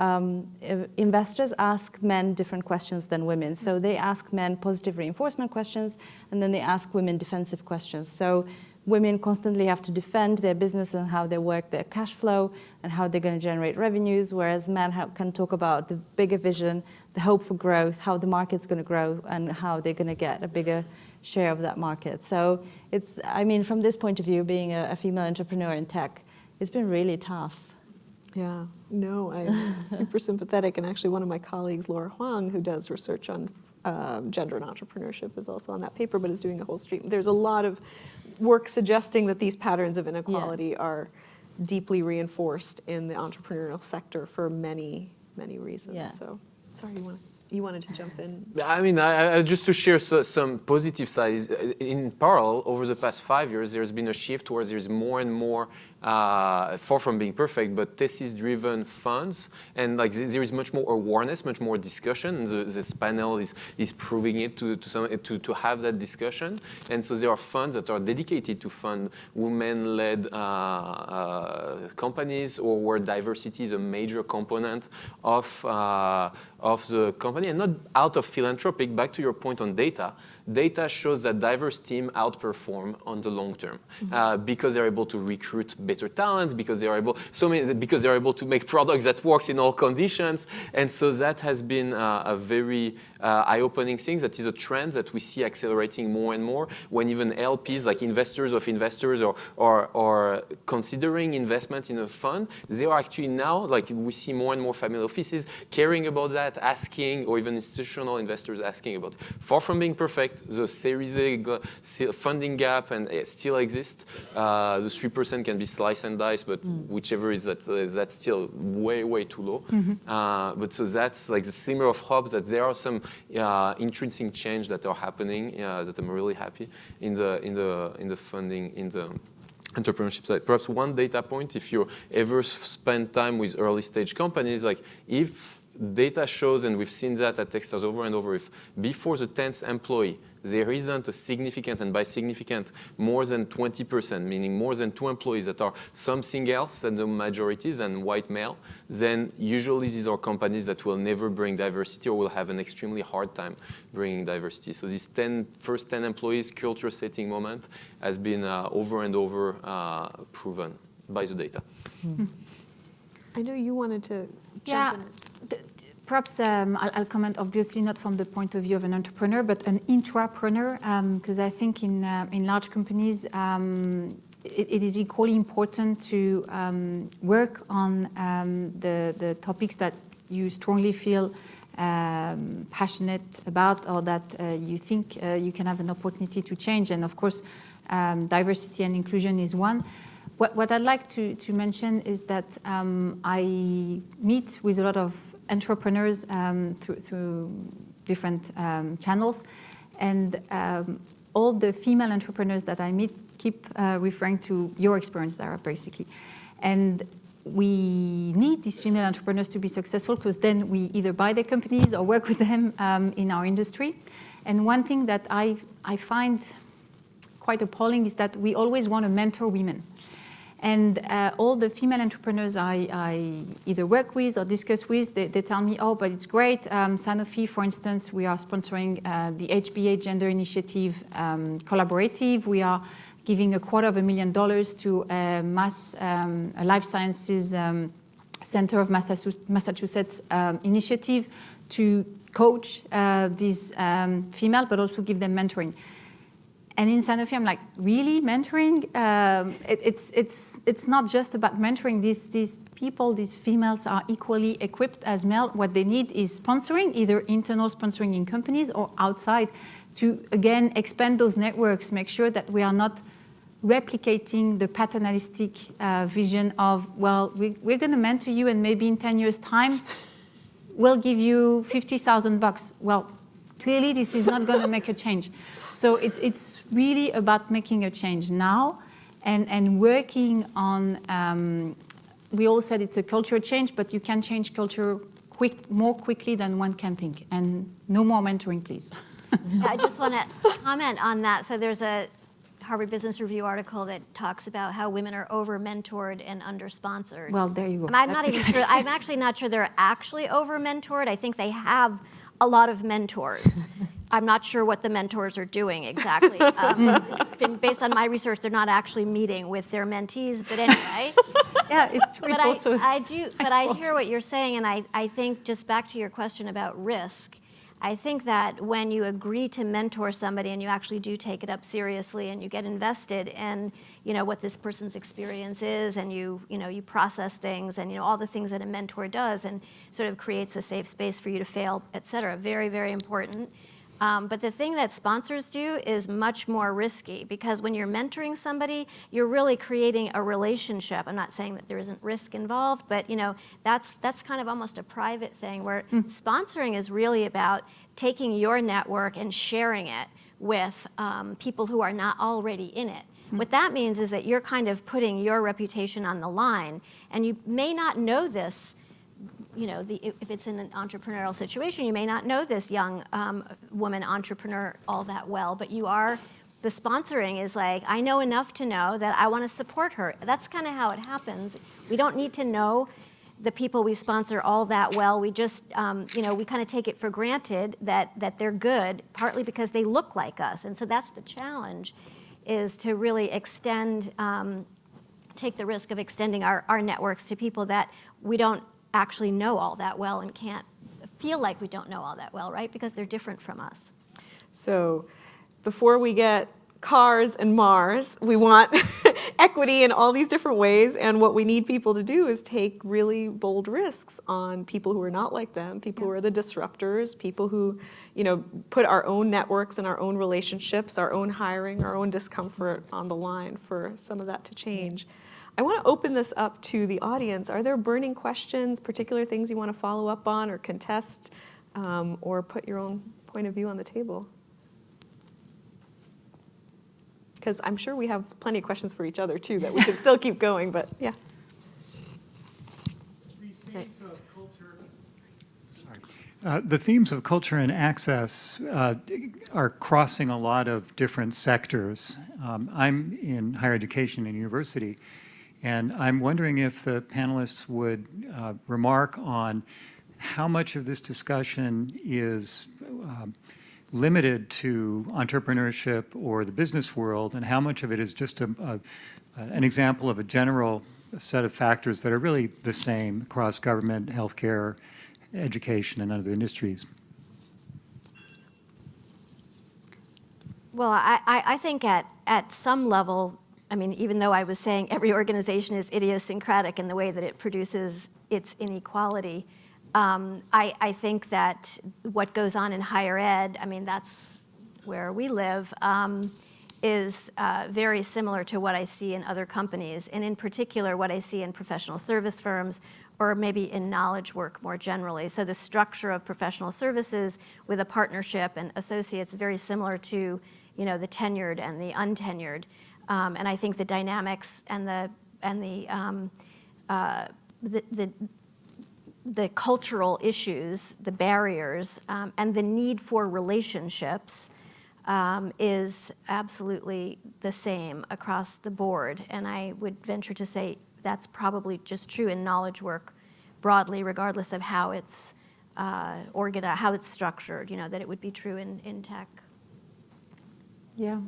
investors ask men different questions than women. So they ask men positive reinforcement questions, and then they ask women defensive questions. So women constantly have to defend their business and how they work their cash flow and how they're going to generate revenues, whereas men can talk about the bigger vision, the hope for growth, how the market's going to grow, and how they're going to get a bigger share of that market. So it's, I mean, from this point of view, being a female entrepreneur in tech, it's been really tough. Yeah, no, I'm super sympathetic. And actually one of my colleagues, Laura Huang, who does research on gender and entrepreneurship, is also on that paper, but is doing a whole stream. There's a lot of work suggesting that these patterns of inequality are deeply reinforced in the entrepreneurial sector for many, many reasons. Yeah. So, sorry, you wanted to jump in? I mean, just to share some positive sides, in parallel, over the past 5 years, there's been a shift towards there's more and more, far from being perfect, but thesis-driven funds, and like there is much more awareness, much more discussion. And this panel is proving it to have that discussion. And so there are funds that are dedicated to fund women-led companies, or where diversity is a major component of the company, and not out of philanthropic. Back to your point on data. Data shows that diverse teams outperform on the long term because they're able to recruit better talents, because they're able to make products that works in all conditions, and so that has been a very eye-opening thing. That is a trend that we see accelerating more and more. When even LPs, like investors of investors, or considering investment in a fund, they are actually now, like we see more and more family offices caring about that, asking, or even institutional investors asking about it. Far from being perfect. The Series A funding gap and it still exists. The 3% can be slice and dice, but whichever is that's still way too low. But so that's like the slimmer of hope that there are some intrinsic change that are happening. That I'm really happy in the funding in the entrepreneurship side. Perhaps one data point: if you ever spend time with early stage companies, like if data shows, and we've seen that at Techstars over and over, if before the 10th employee there isn't a significant, and by significant, more than 20%, meaning more than 2 employees that are something else than the majorities and white male, then usually these are companies that will never bring diversity or will have an extremely hard time bringing diversity. So this first 10 employees culture setting moment has been over and over proven by the data. I know you wanted to jump in. Perhaps I'll comment, obviously not from the point of view of an entrepreneur, but an intrapreneur, because I think in large companies, it is equally important to work on the topics that you strongly feel passionate about, or that you think you can have an opportunity to change. And of course, diversity and inclusion is one. What I'd like to mention is that I meet with a lot of entrepreneurs through different channels, and all the female entrepreneurs that I meet keep referring to your experience, Zara, basically. And we need these female entrepreneurs to be successful, because then we either buy their companies or work with them in our industry. And one thing that I find quite appalling is that we always want to mentor women. And all the female entrepreneurs I either work with or discuss with, they tell me, oh, but it's great. Sanofi, for instance, we are sponsoring the HBA Gender Initiative Collaborative. We are giving $250,000 to a life sciences Center of Massachusetts initiative to coach these female, but also give them mentoring. And in Sanofi, I'm like, really, mentoring? It's not just about mentoring. These people, these females are equally equipped as male. What they need is sponsoring, either internal sponsoring in companies or outside, to, again, expand those networks, make sure that we are not replicating the paternalistic vision of, well, we're going to mentor you and maybe in 10 years' time, we'll give you $50,000. Well, clearly this is not going to make a change. So it's really about making a change now and working on, we all said it's a cultural change, but you can change culture more quickly than one can think. And no more mentoring, please. I just want to comment on that. So there's a Harvard Business Review article that talks about how women are over-mentored and under-sponsored. Well, there you go. I'm not even sure. I'm actually not sure they're actually over-mentored. I think they have a lot of mentors. I'm not sure what the mentors are doing exactly. Based on my research, they're not actually meeting with their mentees. But anyway. Yeah, it's true. But it's also, I hear what you're saying, and I think just back to your question about risk. I think that when you agree to mentor somebody and you actually do take it up seriously and you get invested in, what this person's experience is, and you process things and all the things that a mentor does and sort of creates a safe space for you to fail, et cetera. Very, very important. But the thing that sponsors do is much more risky, because when you're mentoring somebody, you're really creating a relationship. I'm not saying that there isn't risk involved, but that's kind of almost a private thing, where sponsoring is really about taking your network and sharing it with people who are not already in it. What that means is that you're kind of putting your reputation on the line, and you may not know this. If it's in an entrepreneurial situation, you may not know this young woman entrepreneur all that well, but the sponsoring is like, I know enough to know that I want to support her. That's kind of how it happens. We don't need to know the people we sponsor all that well. We just, we kind of take it for granted that they're good, partly because they look like us. And so that's the challenge, is to really take the risk of extending our networks to people that we don't actually know all that well and can't feel like we don't know all that well, right? Because they're different from us. So before we get cars and Mars, we want equity in all these different ways, and what we need people to do is take really bold risks on people who are not like them, people who are the disruptors, people who put our own networks and our own relationships, our own hiring, our own discomfort on the line for some of that to change. I want to open this up to the audience. Are there burning questions, particular things you want to follow up on or contest, or put your own point of view on the table? Because I'm sure we have plenty of questions for each other, too, that we can still keep going, but yeah. These themes of culture, the themes of culture and access are crossing a lot of different sectors. I'm in higher education and university, and I'm wondering if the panelists would remark on how much of this discussion is limited to entrepreneurship or the business world, and how much of it is just an example of a general set of factors that are really the same across government, healthcare, education, and other industries. Well, I think at some level, even though I was saying every organization is idiosyncratic in the way that it produces its inequality, I think that what goes on in higher ed, that's where we live, is very similar to what I see in other companies, and in particular what I see in professional service firms, or maybe in knowledge work more generally. So the structure of professional services with a partnership and associates is very similar to the tenured and the untenured. And I think the dynamics and the cultural issues, the barriers, and the need for relationships is absolutely the same across the board. And I would venture to say that's probably just true in knowledge work broadly, regardless of how it's organized, how it's structured, that it would be true in tech. Yeah.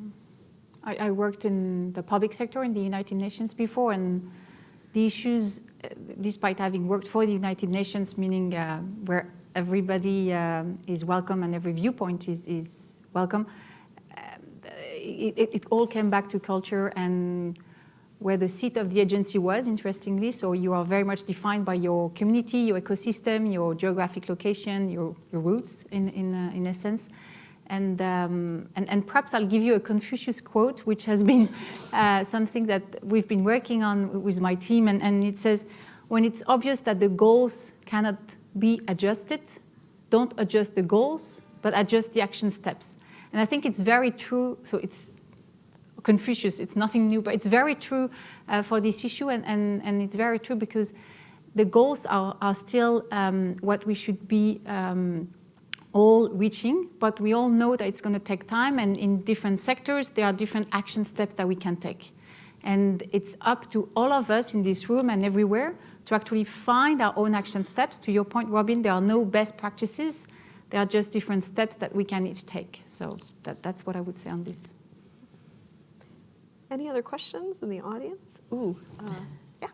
I worked in the public sector in the United Nations before, and the issues, despite having worked for the United Nations, meaning where everybody is welcome and every viewpoint is welcome, it all came back to culture and where the seat of the agency was, interestingly. So you are very much defined by your community, your ecosystem, your geographic location, your roots, in essence. And perhaps I'll give you a Confucius quote, which has been something that we've been working on with my team. And it says, when it's obvious that the goals cannot be adjusted, don't adjust the goals, but adjust the action steps. And I think it's very true. So it's Confucius, it's nothing new, but it's very true for this issue. And it's very true because the goals are still what we should be all reaching, but we all know that it's going to take time, and in different sectors there are different action steps that we can take. And it's up to all of us in this room and everywhere to actually find our own action steps. To your point, Robin, there are no best practices. There are just different steps that we can each take. So that's what I would say on this. Any other questions in the audience? Ooh, yeah.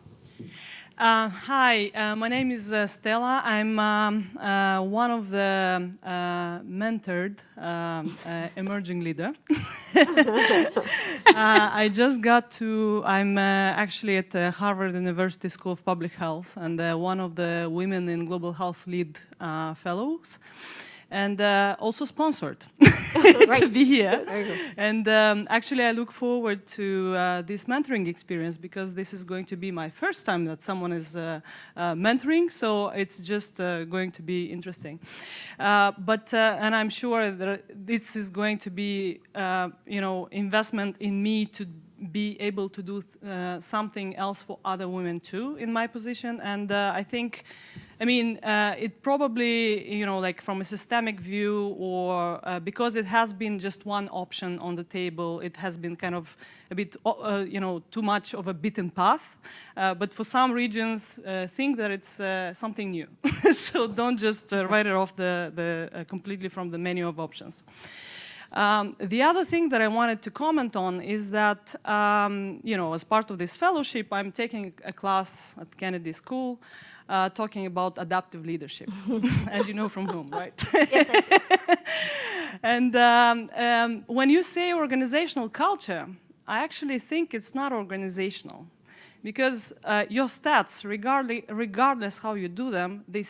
Hi, my name is Stella. I'm one of the mentored emerging leader. I'm actually at the Harvard University School of Public Health and one of the Women in Global Health Lead Fellows. And also sponsored to be here. And actually, I look forward to this mentoring experience because this is going to be my first time that someone is mentoring. So it's just going to be interesting. And I'm sure that this is going to be, investment in me to be able to do something else for other women too in my position. And I think, it probably, like from a systemic view or because it has been just one option on the table, it has been kind of a bit, too much of a beaten path. But for some regions, think that it's something new. So don't just write it off completely from the menu of options. The other thing that I wanted to comment on is that, as part of this fellowship, I'm taking a class at Kennedy School talking about adaptive leadership. And you know from whom, right? Yes, I do. And when you say organizational culture, I actually think it's not organizational. Because your stats, regardless how you do them, they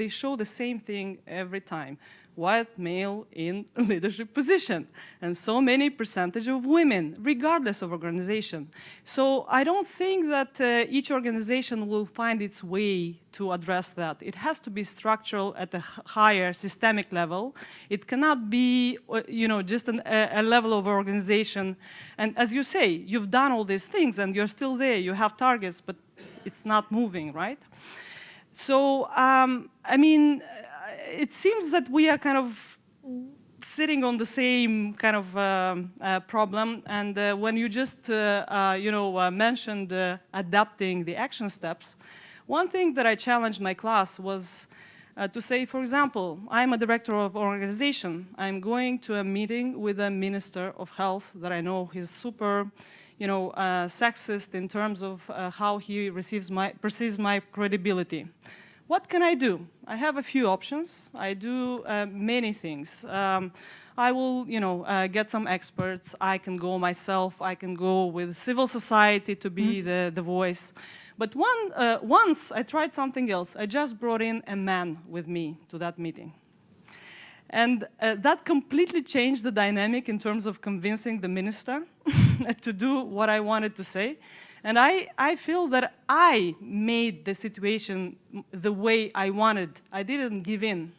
show the same thing every time. White male in leadership position, and so many percentage of women, regardless of organization. So I don't think that each organization will find its way to address that. It has to be structural at a higher systemic level. It cannot be, just a level of organization. And as you say, you've done all these things and you're still there. You have targets, but it's not moving, right? So, it seems that we are kind of sitting on the same kind of problem. And when you just, mentioned adapting the action steps, one thing that I challenged my class was to say, for example, I'm a director of an organization. I'm going to a meeting with a minister of health that I know he's super, sexist in terms of how he perceives my credibility. What can I do? I have a few options. I do many things. I will, get some experts. I can go myself. I can go with civil society to be the voice. But once I tried something else. I just brought in a man with me to that meeting. And that completely changed the dynamic in terms of convincing the minister to do what I wanted to say. And I feel that I made the situation the way I wanted. I didn't give in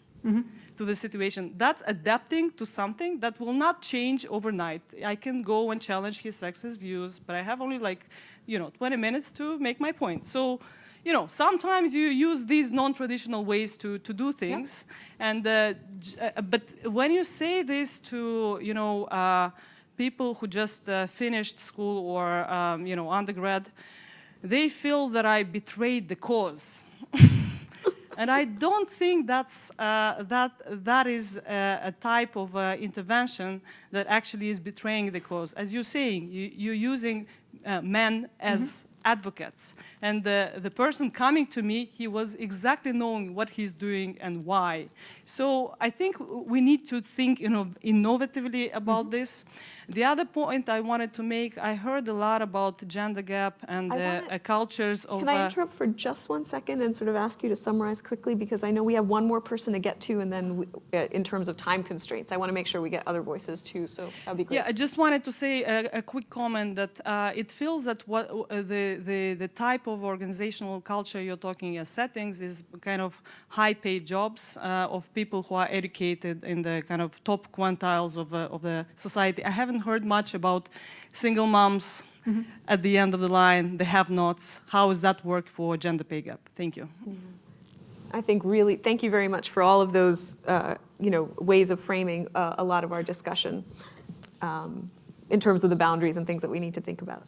to the situation. That's adapting to something that will not change overnight. I can go and challenge his sexist views, but I have only 20 minutes to make my point. So, sometimes you use these non-traditional ways to do things. Yeah. And but when you say this to, people who just finished school or undergrad, they feel that I betrayed the cause, and I don't think that is a type of intervention that actually is betraying the cause. As you're saying, you're using men as advocates. And the person coming to me, he was exactly knowing what he's doing and why. So I think we need to think innovatively about this. The other point I wanted to make, I heard a lot about the gender gap and the cultures of... Can I interrupt for just 1 second and sort of ask you to summarize quickly? Because I know we have one more person to get to, and then in terms of time constraints, I want to make sure we get other voices too, so that would be great. Yeah, I just wanted to say a quick comment that it feels that what the type of organizational culture you're talking as settings is kind of high-paid jobs of people who are educated in the kind of top quintiles of the society. I haven't heard much about single moms at the end of the line, the have-nots. How does that work for gender pay gap? Thank you. I think really, thank you very much for all of those ways of framing a lot of our discussion in terms of the boundaries and things that we need to think about.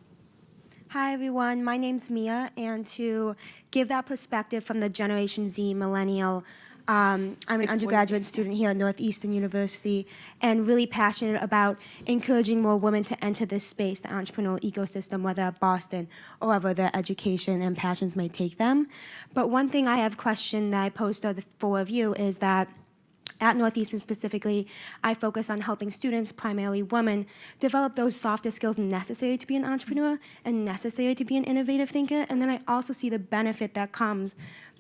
Hi, everyone. My name's Mia, and to give that perspective from the Generation Z millennial, I'm an undergraduate student here at Northeastern University and really passionate about encouraging more women to enter this space, the entrepreneurial ecosystem, whether at Boston or wherever their education and passions may take them. But one thing I have questioned that I posed to the four of you is that at Northeastern specifically, I focus on helping students, primarily women, develop those softer skills necessary to be an entrepreneur and necessary to be an innovative thinker. And then I also see the benefit that comes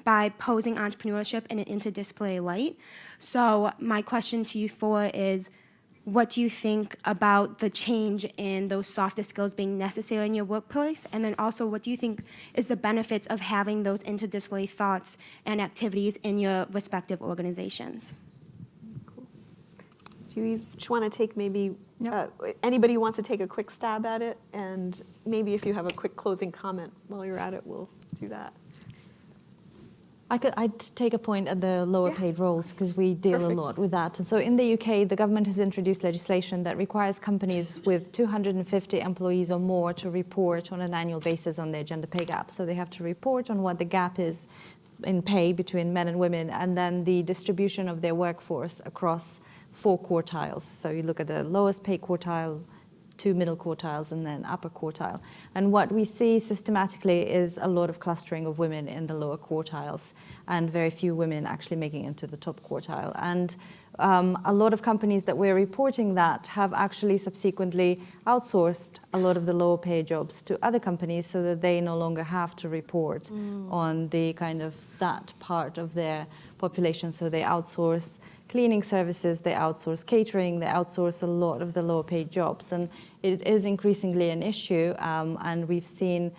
by posing entrepreneurship in an interdisciplinary light. So my question to you four is, what do you think about the change in those softer skills being necessary in your workplace? And then also, what do you think is the benefits of having those interdisciplinary thoughts and activities in your respective organizations? Do you each want to take maybe, anybody wants to take a quick stab at it? And maybe if you have a quick closing comment while you're at it, we'll do that. I'd take a point at the lower paid roles because we deal a lot with that. And so in the UK, the government has introduced legislation that requires companies with 250 employees or more to report on an annual basis on their gender pay gap. So they have to report on what the gap is in pay between men and women, and then the distribution of their workforce across 4 quartiles. So you look at the lowest pay quartile, 2 middle quartiles, and then upper quartile. And what we see systematically is a lot of clustering of women in the lower quartiles and very few women actually making it into the top quartile. And a lot of companies that we're reporting that have actually subsequently outsourced a lot of the lower pay jobs to other companies so that they no longer have to report on the kind of that part of their population. So they outsource cleaning services, they outsource catering, they outsource a lot of the lower paid jobs. And it is increasingly an issue, and we've seen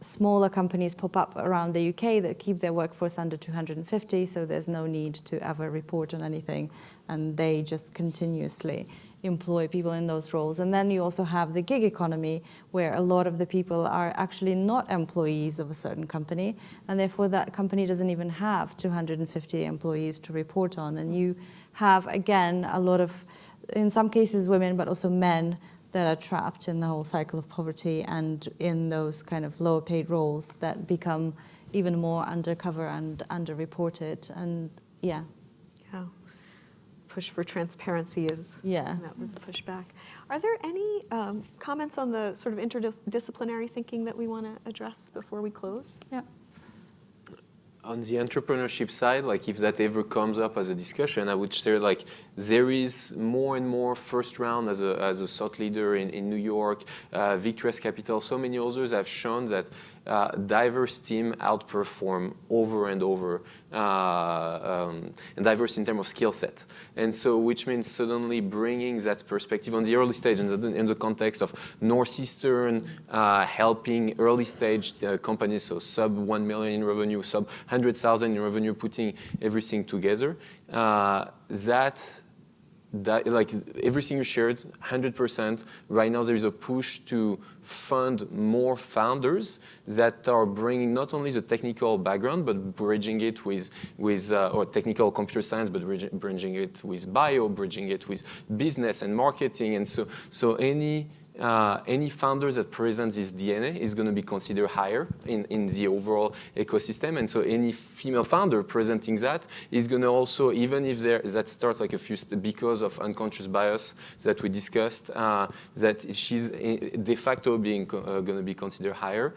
smaller companies pop up around the UK that keep their workforce under 250, so there's no need to ever report on anything, and they just continuously employ people in those roles. And then you also have the gig economy, where a lot of the people are actually not employees of a certain company, and therefore that company doesn't even have 250 employees to report on. And you have, again, a lot of, in some cases, women, but also men that are trapped in the whole cycle of poverty and in those kind of lower paid roles that become even more undercover and underreported. And yeah. Push for transparency is that was a pushback. Are there any comments on the sort of interdisciplinary thinking that we want to address before we close? Yeah. On the entrepreneurship side, like if that ever comes up as a discussion, I would share like there is more and more first round as a thought leader in New York, Victorious Capital, so many others have shown that diverse team outperform over and over, and diverse in terms of skill set. And so, which means suddenly bringing that perspective on the early stage, and in the context of Northeastern helping early stage companies, so sub 1 million in revenue, sub 100,000 in revenue, putting everything together, that like everything you shared, 100%. Right now there is a push to fund more founders that are bringing not only the technical background, but bridging it with or technical computer science, but bridging it with bio, bridging it with business and marketing. And so any any founder that presents this DNA is going to be considered higher in the overall ecosystem. And so any female founder presenting that is going to also, even if that starts like a few because of unconscious bias that we discussed, that she's de facto being going to be considered higher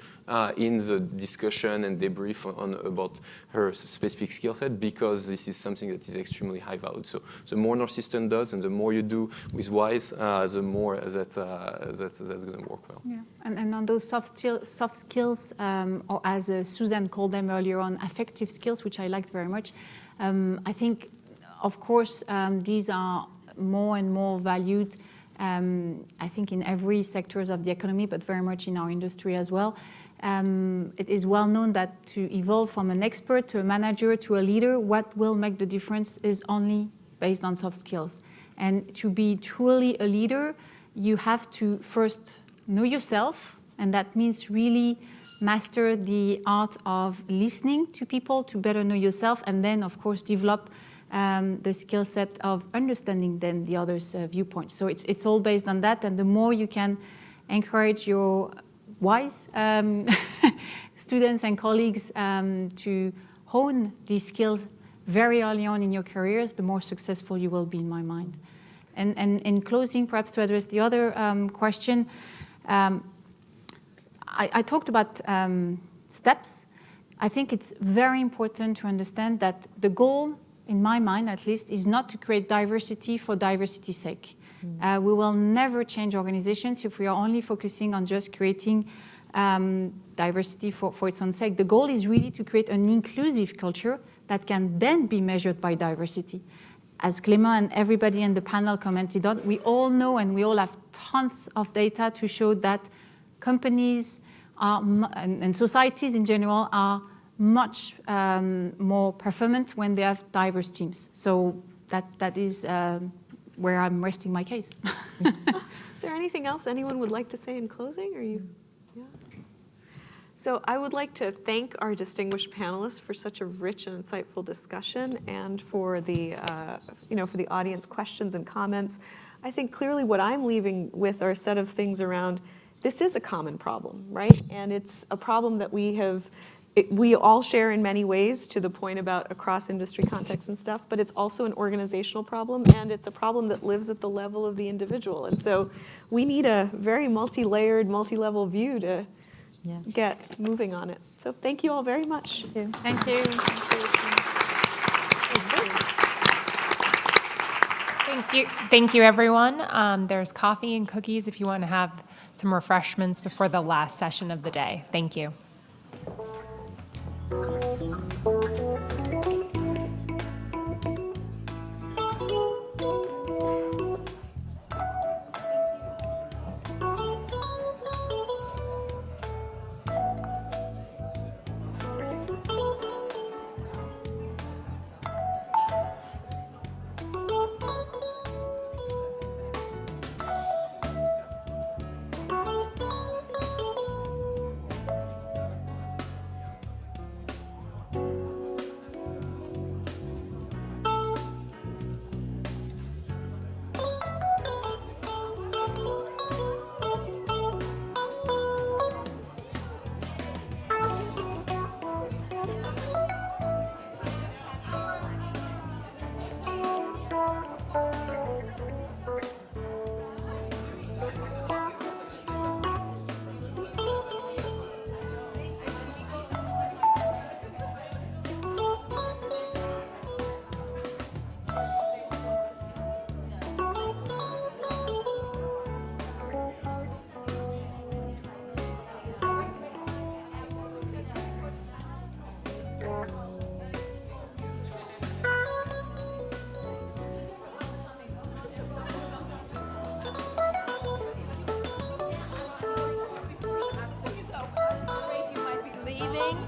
in the discussion and debrief about her specific skill set, because this is something that is extremely high valued. So the more our system does and the more you do with WISE, the more that's going to work well. Yeah, and on those soft skills, or as Susan called them earlier on, affective skills, which I liked very much. I think, of course, these are more and more valued, I think, in every sectors of the economy, but very much in our industry as well. It is well known that to evolve from an expert to a manager to a leader, what will make the difference is only based on soft skills. And to be truly a leader, you have to first know yourself, and that means really master the art of listening to people to better know yourself, and then, of course, develop the skill set of understanding then the other's viewpoint. So it's all based on that, and the more you can encourage your WISE students and colleagues to hone these skills very early on in your careers, the more successful you will be, in my mind. And in closing, perhaps to address the other question, I talked about steps. I think it's very important to understand that the goal, in my mind at least, is not to create diversity for diversity's sake. We will never change organizations if we are only focusing on just creating diversity for its own sake. The goal is really to create an inclusive culture that can then be measured by diversity. As Clément and everybody in the panel commented on, we all know and we all have tons of data to show that companies are, and societies in general are much more performant when they have diverse teams. So that is where I'm resting my case. Is there anything else anyone would like to say in closing? Or you? Yeah. So I would like to thank our distinguished panelists for such a rich and insightful discussion, and for the for the audience questions and comments. I think clearly what I'm leaving with are a set of things around this is a common problem, right? And it's a problem that we all share in many ways, to the point about across industry contexts and stuff, but it's also an organizational problem, and it's a problem that lives at the level of the individual. And so we need a very multi-layered, multi-level view to get moving on it. So thank you all very much. Thank you. Thank you, everyone. There's coffee and cookies if you want to have some refreshments before the last session of the day. Thank you. Leaving.